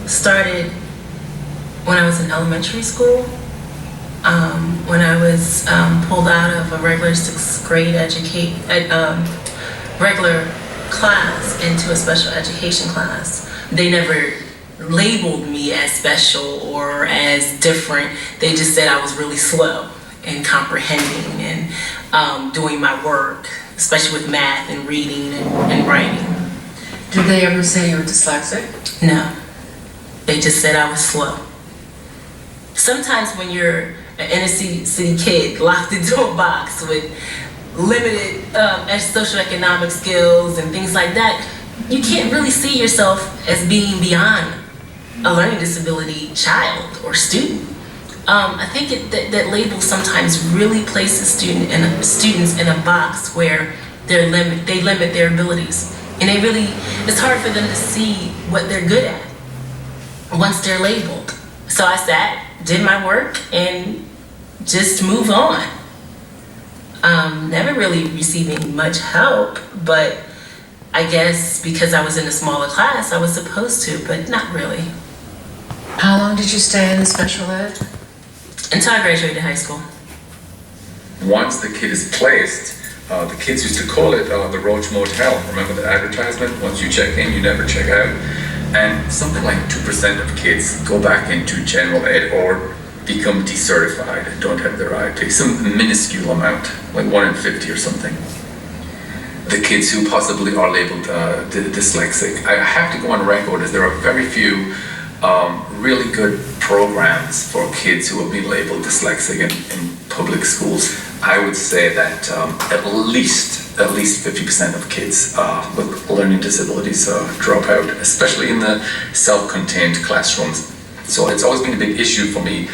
started when I was in elementary school, when I was pulled out of a regular 6th grade regular class into a special education class. They never labeled me as special or as different. They just said I was really slow in comprehending and doing my work, especially with math and reading and writing. Did they ever say you were dyslexic? No. They just said I was slow. Sometimes when you're an inner city kid locked into a box with limited socioeconomic skills and things like that, you can't really see yourself as being beyond a learning disability child or student. I think that label sometimes really places students in a box where they limit their abilities. And it's hard for them to see what they're good at once they're labeled. So I sat, did my work, and just moved on. Never really receiving much help, but I guess because I was in a smaller class, I was supposed to, but not really. How long did you stay in the special ed? Until I graduated high school. Once the kid is placed, the kids used to call it the Roach Motel. Remember the advertisement? Once you check in, you never check out. And something like 2% of kids go back into general ed or become decertified and don't have their IEP. Some minuscule amount, like 1 in 50 or something. The kids who possibly are labeled dyslexic, I have to go on record as there are very few really good programs for kids who have been labeled dyslexic in public schools. I would say that at least 50% of kids with learning disabilities drop out, especially in the self-contained classrooms. So it's always been a big issue for me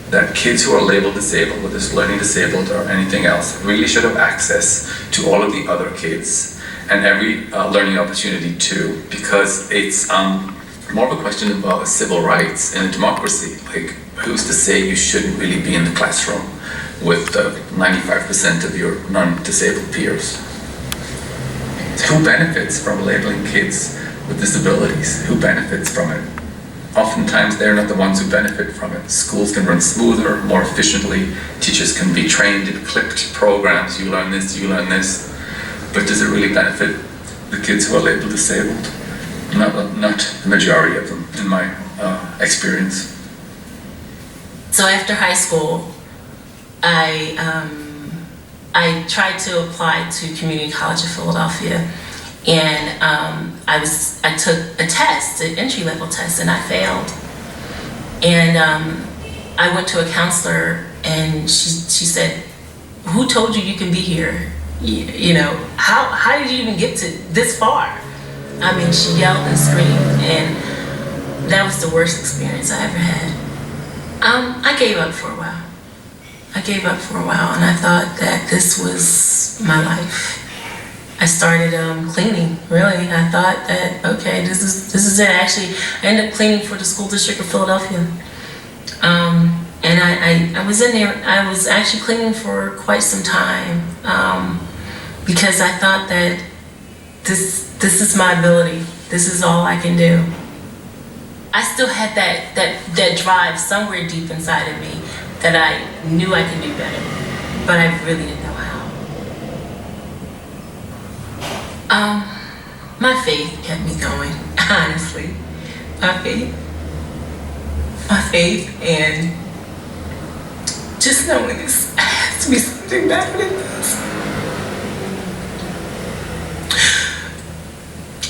that kids who are labeled disabled, whether it's learning disabled or anything else, really should have access to all of the other kids and every learning opportunity too, because it's more of a question about civil rights in a democracy. Like, who's to say you shouldn't really be in the classroom with 95% of your non-disabled peers? Who benefits from labeling kids with disabilities? Who benefits from it? Oftentimes they're not the ones who benefit from it. Schools can run smoother, more efficiently. Teachers can be trained in clipped programs. You learn this, you learn this. But does it really benefit the kids who are labeled disabled? Not the majority of them, in my experience. So after high school, I tried to apply to Community College of Philadelphia, and I took a test, an entry-level test, and I failed. And I went to a counselor, and she said, "Who told you can be here? You know, how did you even get to this far?" I mean, she yelled and screamed, and that was the worst experience I ever had. I gave up for a while. And I thought that this was my life. I started cleaning, really. I thought that, okay, this is it. Actually, I ended up cleaning for the School District of Philadelphia. And I was in there, I was actually cleaning for quite some time, because I thought that this is my ability. This is all I can do. I still had that drive somewhere deep inside of me that I knew I could do better, but I really didn't know how. My faith kept me going, honestly. My faith, and just knowing this has to be something better than this.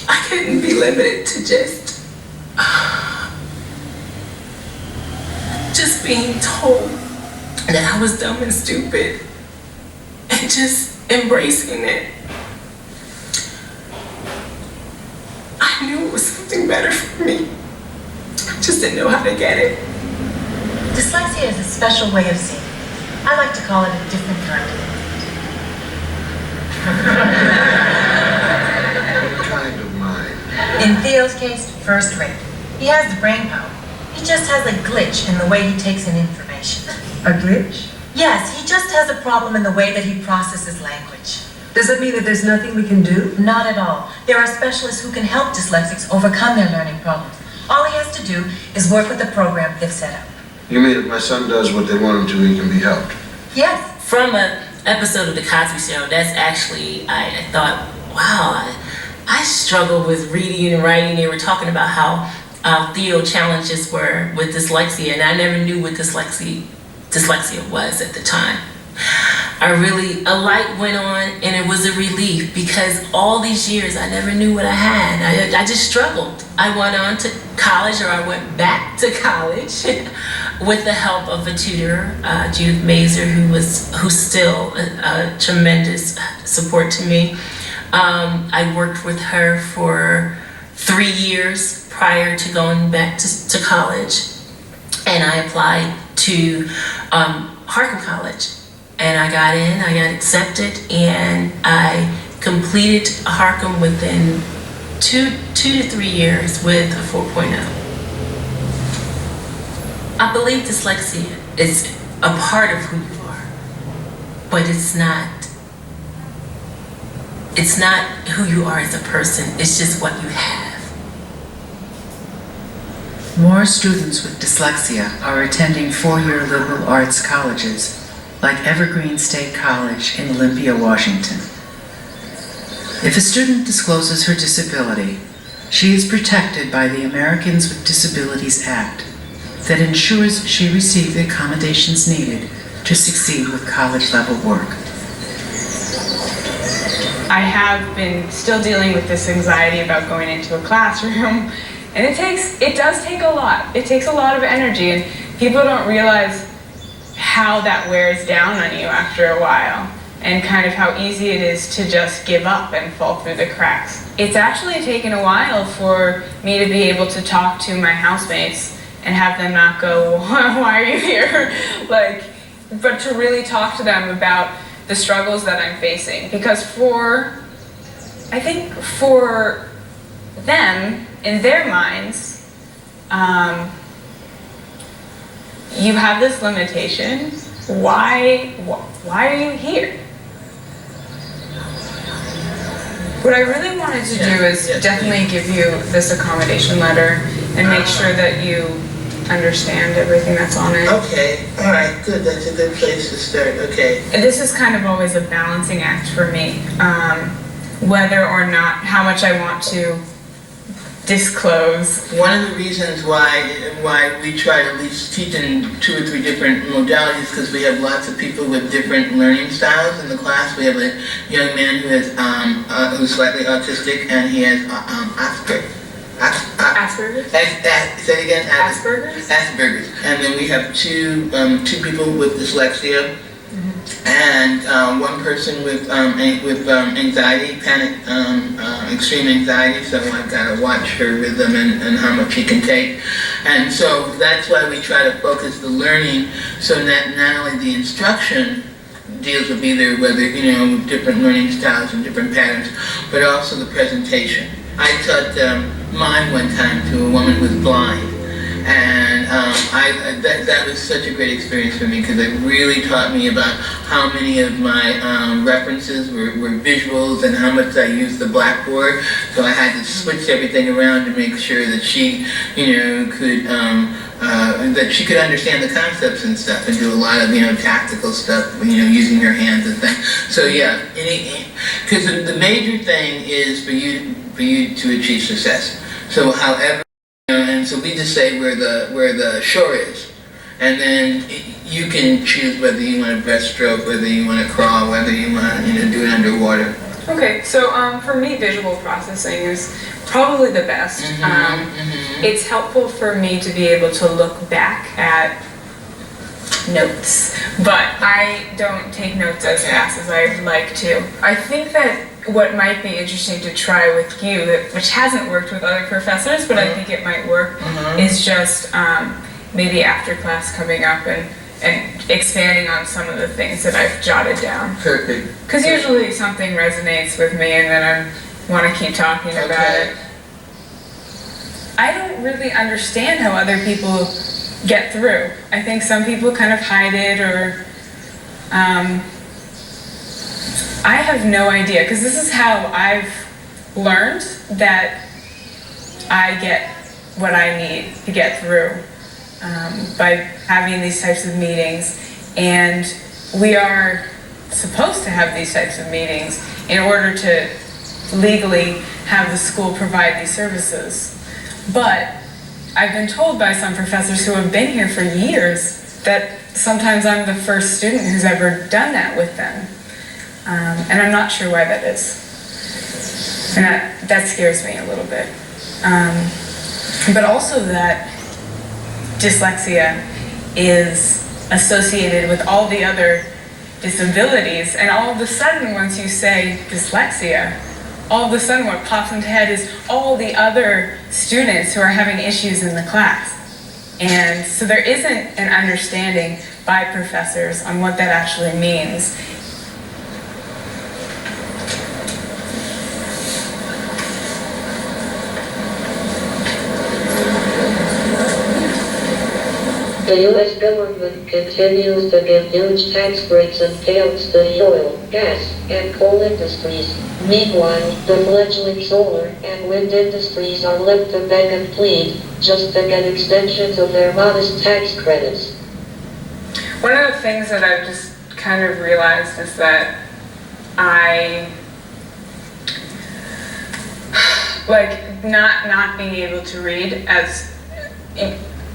I couldn't be limited to just being told that I was dumb and stupid and just embracing it. I knew it was something better for me. I just didn't know how to get it. Dyslexia is a special way of seeing. I like to call it a different kind of What kind of mind? In Theo's case, first rate. He has the brain power. He just has a glitch in the way he takes in information. A glitch? Yes, he just has a problem in the way that he processes language. Does that mean that there's nothing we can do? Not at all. There are specialists who can help dyslexics overcome their learning problems. All he has to do is work with the program they've set up. You mean if my son does what they want him to, he can be helped? Yes. From an episode of The Cosby Show, that's actually, I thought, wow, I struggle with reading and writing. They were talking about how Theo challenges were with dyslexia, and I never knew what dyslexia was at the time. A light went on, and it was a relief, because all these years I never knew what I had. I just struggled. I went on to college, or I went back to college with the help of a tutor, Judith Mazer, who's still a tremendous support to me. I worked with her for 3 years prior to going back to college, and I applied to Harkin College. And I got in, I got accepted, and I completed Harkin within 2 to 3 years with a 4.0. I believe dyslexia is a part of who you are, but it's not who you are as a person, it's just what you have. More students with dyslexia are attending four-year liberal arts colleges like Evergreen State College in Olympia, Washington. If a student discloses her disability, she is protected by the Americans with Disabilities Act that ensures she receives the accommodations needed to succeed with college-level work. I have been still dealing with this anxiety about going into a classroom, and it does take a lot. It takes a lot of energy, and people don't realize how that wears down on you after a while, and kind of how easy it is to just give up and fall through the cracks. It's actually taken a while for me to be able to talk to my housemates and have them not go, why are you here? But to really talk to them about the struggles that I'm facing. Because I think for them, in their minds, you have this limitation. Why are you here? What I really wanted to do is definitely give you this accommodation letter and make sure that you understand everything that's on it. Okay, all right, good. That's a good place to start. Okay. And this is kind of always a balancing act for me, whether or not how much I want to disclose. One of the reasons why we try to at least teach in 2 or 3 different modalities, because we have lots of people with different learning styles in the class. We have a young man who has who's slightly autistic, and he has Asperger's. Say it again. Asperger's. And then we have two people with dyslexia. And one person with anxiety, panic, extreme anxiety, so I've got to watch her rhythm and how much she can take. And so that's why we try to focus the learning so that not only the instruction deals with whether different learning styles and different patterns, but also the presentation. I taught mime one time to a woman who was blind. And that was such a great experience for me, because it really taught me about how many of my references were visuals and how much I used the blackboard. So I had to switch everything around to make sure that she, could understand the concepts and stuff, and do a lot of tactical stuff, using her hands and things. So yeah, because the major thing is for you to achieve success. So however. And so we just say where the shore is, and then you can choose whether you want to breaststroke, whether you want to crawl, whether you want to do it underwater. Okay, so for me, visual processing is probably the best. It's helpful for me to be able to look back at notes, but I don't take notes as fast as I'd like to. I think that what might be interesting to try with you, which hasn't worked with other professors, but I think it might work, is just maybe after class coming up and expanding on some of the things that I've jotted down. Perfect. Because usually something resonates with me and then I want to keep talking about it. I don't really understand how other people get through. I think some people kind of hide it, or I have no idea, because this is how I've learned that I get what I need to get through, by having these types of meetings. And we are supposed to have these types of meetings in order to legally have the school provide these services. But I've been told by some professors who have been here for years that sometimes I'm the first student who's ever done that with them. And I'm not sure why that is. And that scares me a little bit. But also that dyslexia is associated with all the other disabilities, and all of a sudden, once you say dyslexia, all of a sudden what pops into head is all the other students who are having issues in the class. And so there isn't an understanding by professors on what that actually means. The U.S. government continues to give huge tax breaks and payouts to the oil, gas, and coal industries. Meanwhile, the fledgling solar and wind industries are left to beg and plead just to get extensions of their modest tax credits. One of the things that I've just kind of realized is that not being able to read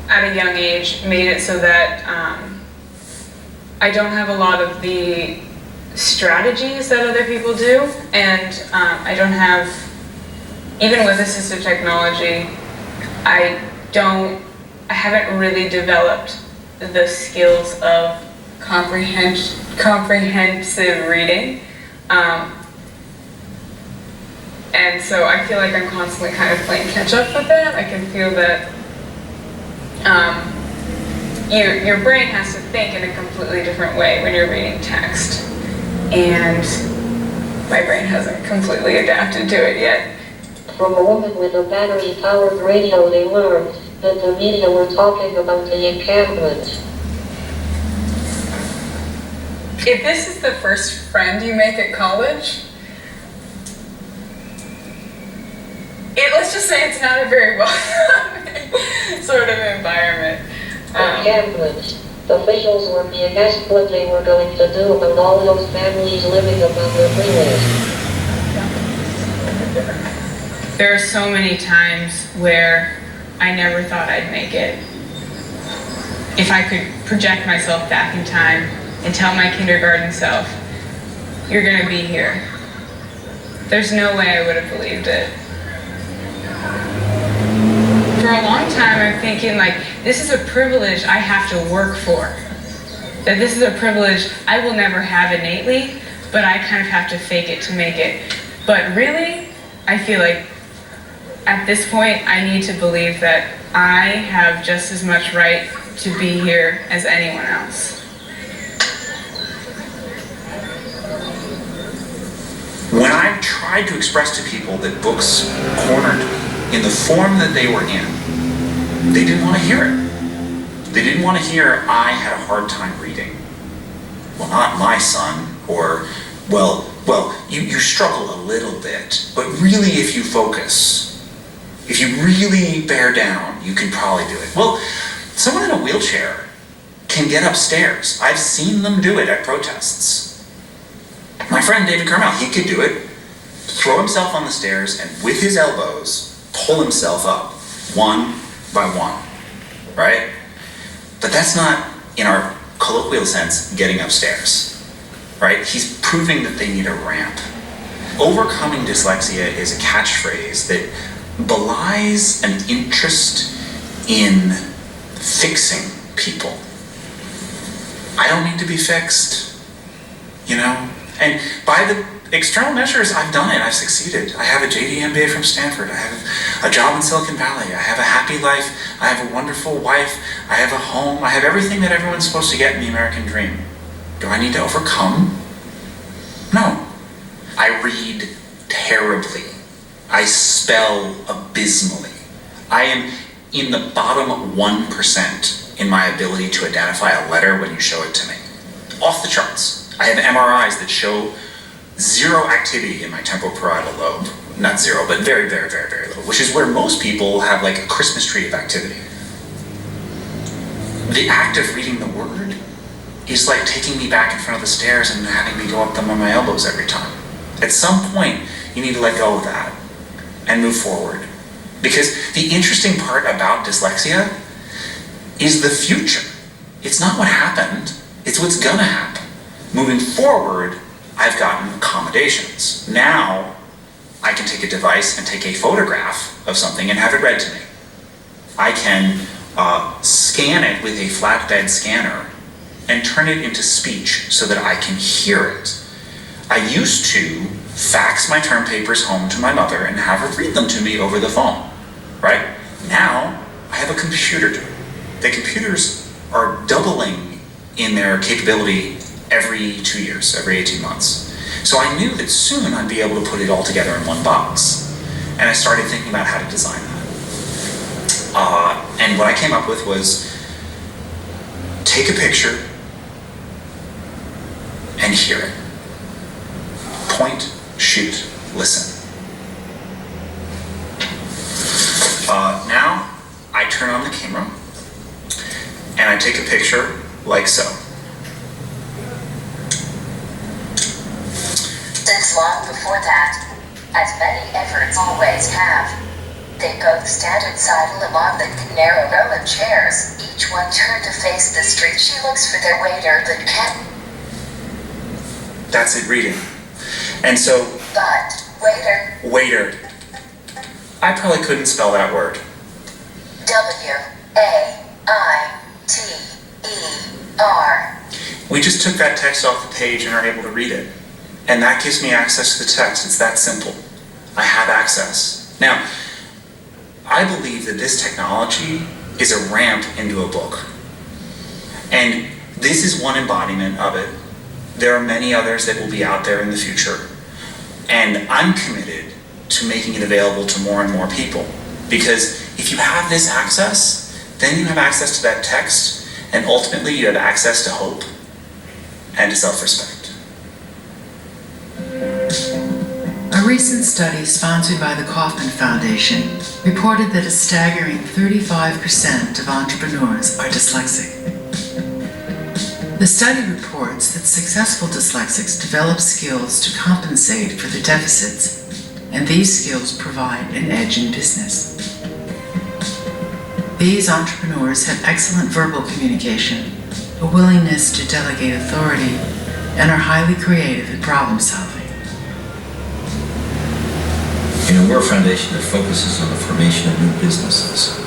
at a young age made it so that I don't have a lot of the strategies that other people do, and I don't have, even with assistive technology, I haven't really developed the skills of comprehensive reading, and so I feel like I'm constantly kind of playing catch up with that. I can feel that your brain has to think in a completely different way when you're reading text, and my brain hasn't completely adapted to it yet. From a woman with a battery-powered radio, they learned that the media were talking about the encampment. If this is the first friend you make at college, let's just say it's not a very welcoming sort of environment. Encampment. Officials were being asked what they were going to do about all those families living among the freeways. There are so many times where I never thought I'd make it. If I could project myself back in time and tell my kindergarten self, you're gonna be here, there's no way I would have believed it. For a long time I'm thinking, like, this is a privilege I have to work for. That this is a privilege I will never have innately, but I kind of have to fake it to make it. But really, I feel like at this point I need to believe that I have just as much right to be here as anyone else. When I tried to express to people that books cornered me in the form that they were in, they didn't want to hear it. They didn't want to hear I had a hard time reading. Well, not my son, or, well, you struggle a little bit, but really if you focus, if you really bear down, you can probably do it. Well, someone in a wheelchair can get upstairs. I've seen them do it at protests. My friend David Carmel, he could do it, throw himself on the stairs, and with his elbows, pull himself up, one by one, right? But that's not, in our colloquial sense, getting upstairs, right? He's proving that they need a ramp. Overcoming dyslexia is a catchphrase that belies an interest in fixing people. I don't need to be fixed, you know? And by the external measures, I've done it, I've succeeded. I have a JD MBA from Stanford, I have a job in Silicon Valley, I have a happy life, I have a wonderful wife, I have a home, I have everything that everyone's supposed to get in the American dream. Do I need to overcome? No. I read terribly. I spell abysmally. I am in the bottom 1% in my ability to identify a letter when you show it to me. Off the charts. I have MRIs that show zero activity in my temporoparietal lobe. Not zero, but very, very, very, very little, which is where most people have like a Christmas tree of activity. The act of reading the word is like taking me back in front of the stairs and having me go up them on my elbows every time. At some point, you need to let go of that and move forward. Because the interesting part about dyslexia is the future. It's not what happened, it's what's gonna happen. Moving forward, I've gotten accommodations. Now, I can take a device and take a photograph of something and have it read to me. I can scan it with a flatbed scanner and turn it into speech so that I can hear it. I used to fax my term papers home to my mother and have her read them to me over the phone, right? Now, I have a computer do it. The computers are doubling in their capability every 2 years, every 18 months. So I knew that soon I'd be able to put it all together in one box. And I started thinking about how to design that. And what I came up with was take a picture and hear it. Point, shoot, listen. Now I turn on the camera and I take a picture like so. Since long before that, as many efforts always have, they both stand inside along the narrow row of chairs, each one turned to face the street. She looks for their waiter, but can't. That's it, reading. And so, But, waiter. Waiter. I probably couldn't spell that word. W-A-I-T-E-R. We just took that text off the page and are able to read it. And that gives me access to the text. It's that simple. I have access. Now, I believe that this technology is a ramp into a book. And this is one embodiment of it. There are many others that will be out there in the future. And I'm committed to making it available to more and more people. Because if you have this access, then you have access to that text, and ultimately you have access to hope and to self-respect. A recent study sponsored by the Kauffman Foundation reported that a staggering 35% of entrepreneurs are dyslexic. The study reports that successful dyslexics develop skills to compensate for their deficits, and these skills provide an edge in business. These entrepreneurs have excellent verbal communication, a willingness to delegate authority, and are highly creative at problem solving. You know, we're a foundation that focuses on the formation of new businesses.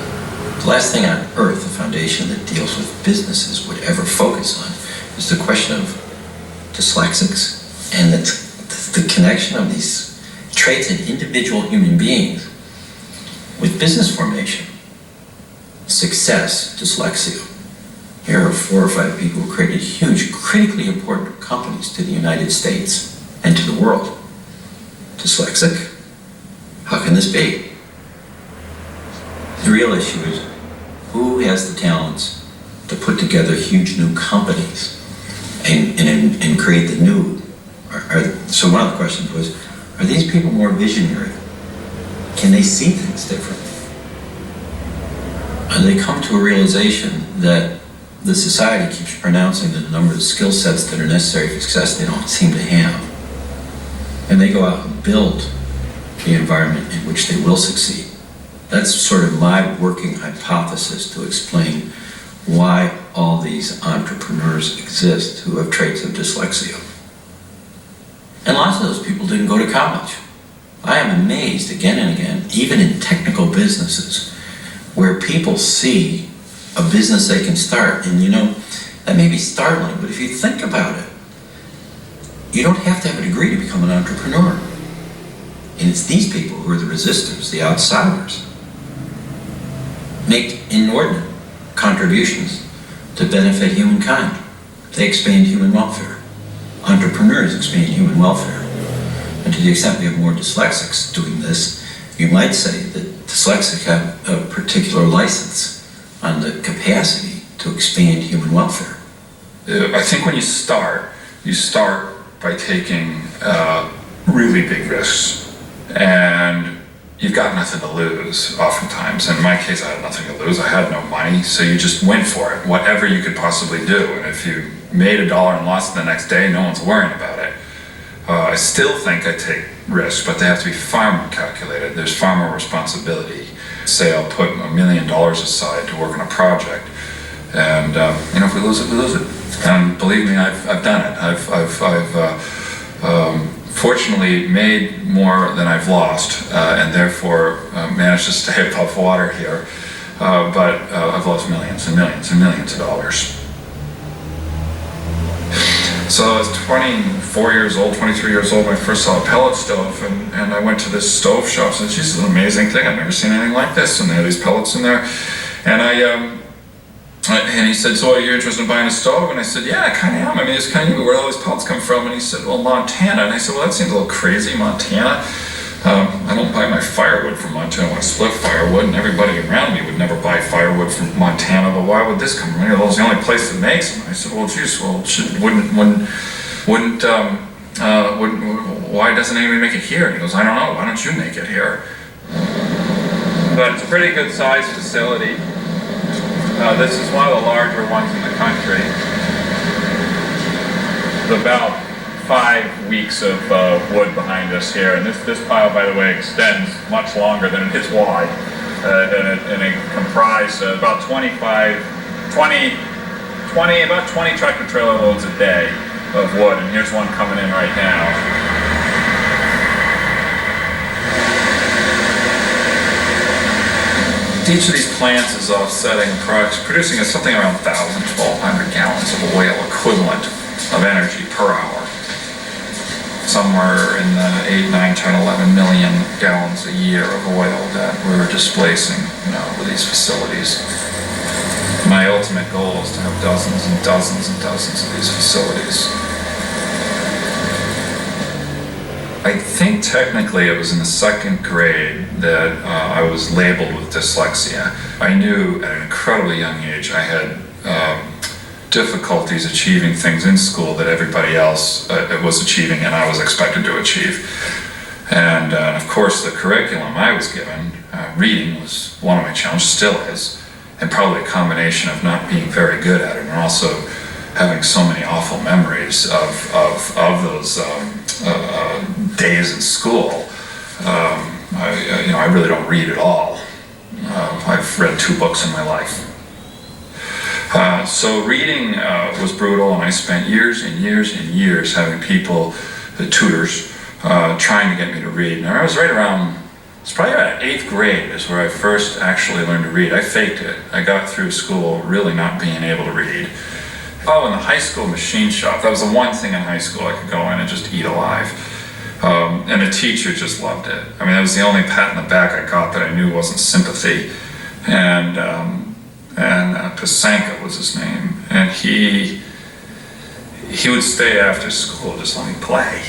The last thing on earth a foundation that deals with businesses would ever focus on is the question of dyslexics and the connection of these traits in individual human beings with business formation. Success, dyslexia. Here are 4 or 5 people who created huge, critically important companies to the United States and to the world. Dyslexic? How can this be? The real issue is who has the talents to put together huge new companies and create the new? So one of the questions was, are these people more visionary? Can they see things differently? And they come to a realization that the society keeps pronouncing that the number of skill sets that are necessary for success they don't seem to have. And they go out and build the environment in which they will succeed. That's sort of my working hypothesis to explain why all these entrepreneurs exist who have traits of dyslexia. And lots of those people didn't go to college. I am amazed again and again, even in technical businesses, where people see a business they can start. And you know, that may be startling, but if you think about it, you don't have to have a degree to become an entrepreneur. And it's these people who are the resistors, the outsiders, make inordinate contributions to benefit humankind. They expand human welfare. Entrepreneurs expand human welfare. And to the extent we have more dyslexics doing this, you might say that dyslexics have a particular license on the capacity to expand human welfare. I think when you start by taking really big risks, and you've got nothing to lose oftentimes. In my case, I had nothing to lose. I had no money, so you just went for it, whatever you could possibly do. And if you made $1 and lost it the next day, no one's worrying about it. I still think I take risks, but they have to be far more calculated. There's far more responsibility. Say I'll put $1 million aside to work on a project, and if we lose it, we lose it. And believe me, I've done it. I've fortunately made more than I've lost, and therefore managed to stay above water here. But I've lost millions and millions and millions of dollars. So I was 24 years old, 23 years old when I first saw a pellet stove, and I went to this stove shop and said, geez, this is an amazing thing. I've never seen anything like this. And they had these pellets in there. And he said, so are you interested in buying a stove? And I said, yeah, I kind of am. I mean, it's kind of, where all these pellets come from? And he said, well, Montana. And I said, well, that seems a little crazy, Montana. I don't buy my firewood from Montana. I split firewood, and everybody around me would neber buy firewood from Montana, but why would this come from? Well, it's the only place that makes them. I said, well, geez, why doesn't anybody make it here? And he goes, I don't know, why don't you make it here? But it's a pretty good sized facility. This is one of the larger ones in the country. It's about 5 weeks of wood behind us here, and this pile, by the way, extends much longer than it is wide, and it comprises about 20 tractor trailer loads a day of wood, and here's one coming in right now. Each of these plants is offsetting producing something around 1,000, 1,200 gallons of oil equivalent of energy per hour. Somewhere in the 8, 9, 10, 11 million gallons a year of oil that we're displacing, with these facilities. My ultimate goal is to have dozens and dozens and dozens of these facilities. I think technically it was in the 2nd grade that I was labeled with dyslexia. I knew at an incredibly young age I had difficulties achieving things in school that everybody else was achieving and I was expected to achieve. And of course the curriculum I was given, reading was one of my challenges, still is, and probably a combination of not being very good at it and also having so many awful memories of those days in school. I really don't read at all. I've read 2 books in my life. So reading was brutal, and I spent years and years and years having people, the tutors, trying to get me to read. And I was it's probably about 8th grade is where I first actually learned to read. I faked it. I got through school really not being able to read. In the high school machine shop, that was the one thing in high school I could go in and just eat alive. And the teacher just loved it. I mean, that was the only pat in the back I got that I knew wasn't sympathy. And Pasanka was his name, and he would stay after school, just let me play,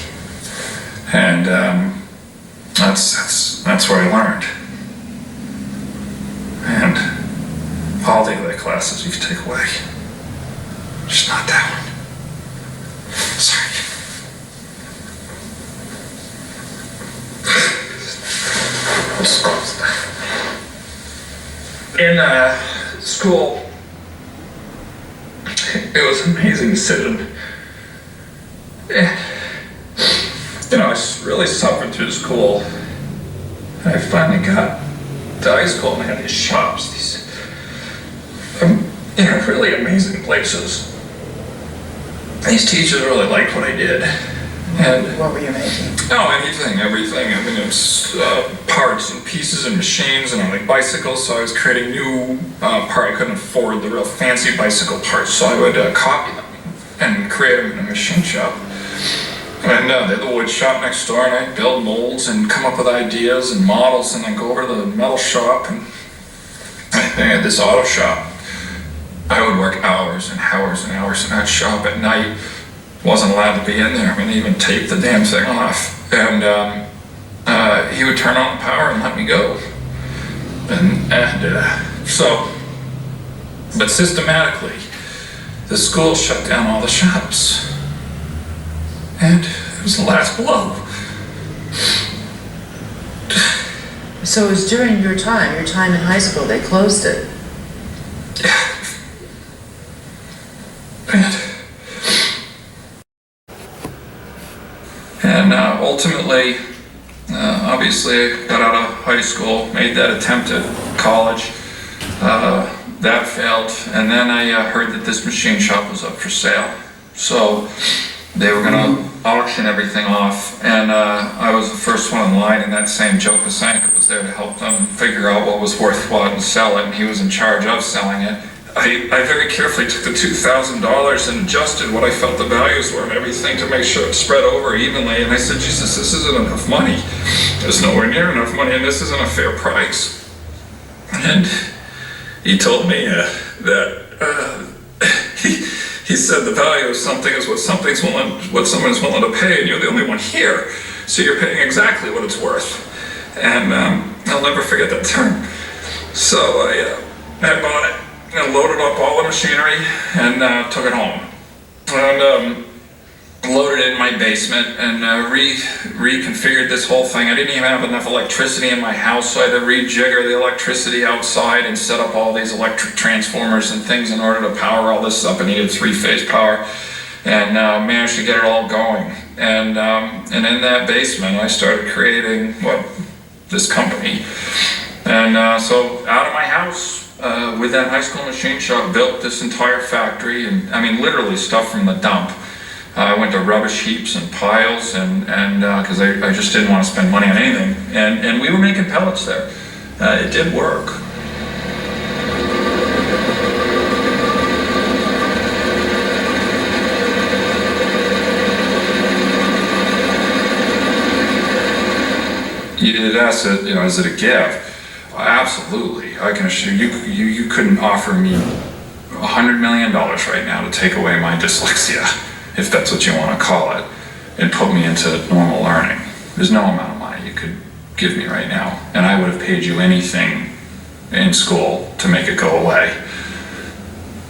and that's where I learned. And all the other classes you could take away, just not that one. Sorry. In school, it was amazing to sit in. I really suffered through school. I finally got to high school and I had these shops, these really amazing places. These teachers really liked what I did. And what were you making? Everything. I mean, it was parts and pieces and machines, and I like bicycles, so I was creating new parts. I couldn't afford the real fancy bicycle parts, so I would copy them and create them in a machine shop. And they had the wood shop next door, and I'd build molds and come up with ideas and models, and then go over to the metal shop, and they had this auto shop. I would work hours and hours and hours in that shop at night. Wasn't allowed to be in there. I mean, they even taped the damn thing off. And he would turn on the power and let me go. But systematically, the school shut down all the shops. And it was the last blow. So it was during your time in high school, they closed it. And ultimately, obviously, I got out of high school, made that attempt at college. That failed, and then I heard that this machine shop was up for sale. So they were gonna auction everything off, and I was the first one in line, and that same Joe Pasanka was there to help them figure out what was worth what and sell it, and he was in charge of selling it. I very carefully took the $2,000 and adjusted what I felt the values were and everything to make sure it spread over evenly, and I said, Jesus, this isn't enough money. There's nowhere near enough money, and this isn't a fair price. And he told me that he said the value of something is what someone is willing to pay, and you're the only one here, so you're paying exactly what it's worth. And I'll never forget that term. So I bought it and loaded up all the machinery and took it home. And loaded it in my basement and reconfigured this whole thing. I didn't even have enough electricity in my house, so I had to rejigger the electricity outside and set up all these electric transformers and things in order to power all this up. I needed 3-phase power, and managed to get it all going. And in that basement, I started creating this company. And so out of my house, with that high school machine shop, built this entire factory, and I mean literally stuff from the dump. I went to rubbish heaps and piles, and because I just didn't want to spend money on anything, and we were making pellets there. It did work. You did ask it, is it a gift? Absolutely. I can assure you, you couldn't offer me $100 million right now to take away my dyslexia, if that's what you want to call it, and put me into normal learning. There's no amount of money you could give me right now, and I would have paid you anything in school to make it go away.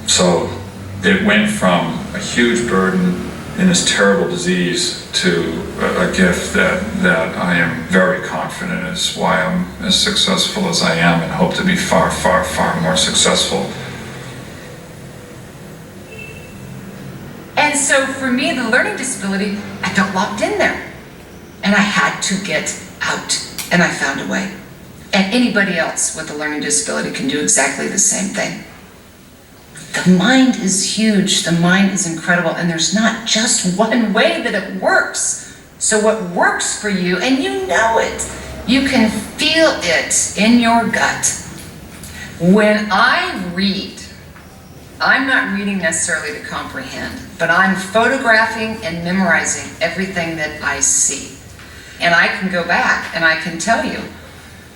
So it went from a huge burden in this terrible disease to a gift that I am very confident is why I'm as successful as I am, and hope to be far, far, far more successful. And so for me, the learning disability, I felt locked in there. And I had to get out. And I found a way. And anybody else with a learning disability can do exactly the same thing. The mind is huge. The mind is incredible. And there's not just one way that it works. So what works for you, and you know it, you can feel it in your gut. When I read, I'm not reading necessarily to comprehend, but I'm photographing and memorizing everything that I see. And I can go back and I can tell you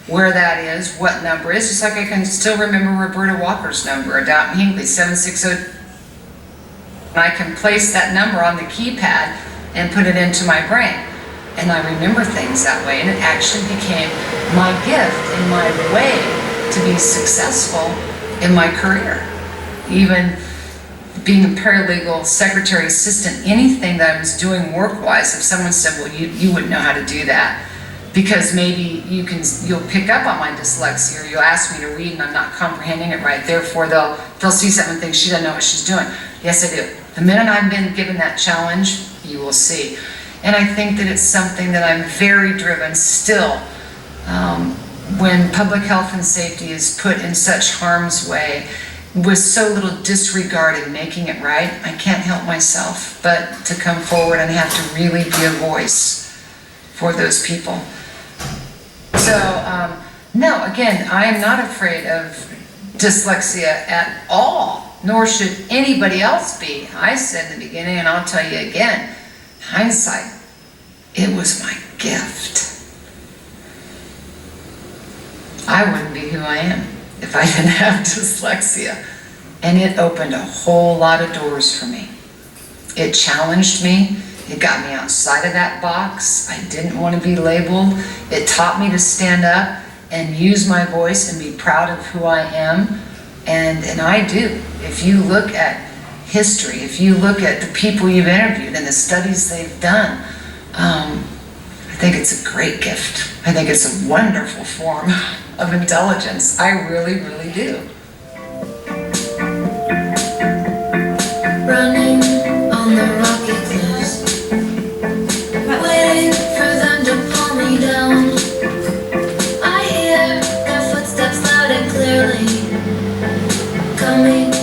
where that is, what number is, just like I can still remember Roberta Walker's number, Downton Hinckley, 760. And I can place that number on the keypad and put it into my brain. And I remember things that way, and it actually became my gift and my way to be successful in my career. Even being a paralegal, secretary, assistant, anything that I was doing work-wise, if someone said, well, you wouldn't know how to do that, because maybe you'll pick up on my dyslexia, or you'll ask me to read and I'm not comprehending it right, therefore they'll see something and think she doesn't know what she's doing. Yes, I do. The minute I've been given that challenge, you will see. And I think that it's something that I'm very driven still. When public health and safety is put in such harm's way, with so little disregard in making it right, I can't help myself but to come forward and have to really be a voice for those people. So, no, again, I am not afraid of dyslexia at all, nor should anybody else be. I said in the beginning, and I'll tell you again, hindsight, it was my gift. I wouldn't be who I am if I didn't have dyslexia. And it opened a whole lot of doors for me. It challenged me. It got me outside of that box. I didn't want to be labeled. It taught me to stand up and use my voice and be proud of who I am. And I do. If you look at history, if you look at the people you've interviewed and the studies they've done, I think it's a great gift. I think it's a wonderful form of intelligence. I really, really do. Running on the rocky cliffs, waiting for them to pull me down. I hear their footsteps loud and clearly coming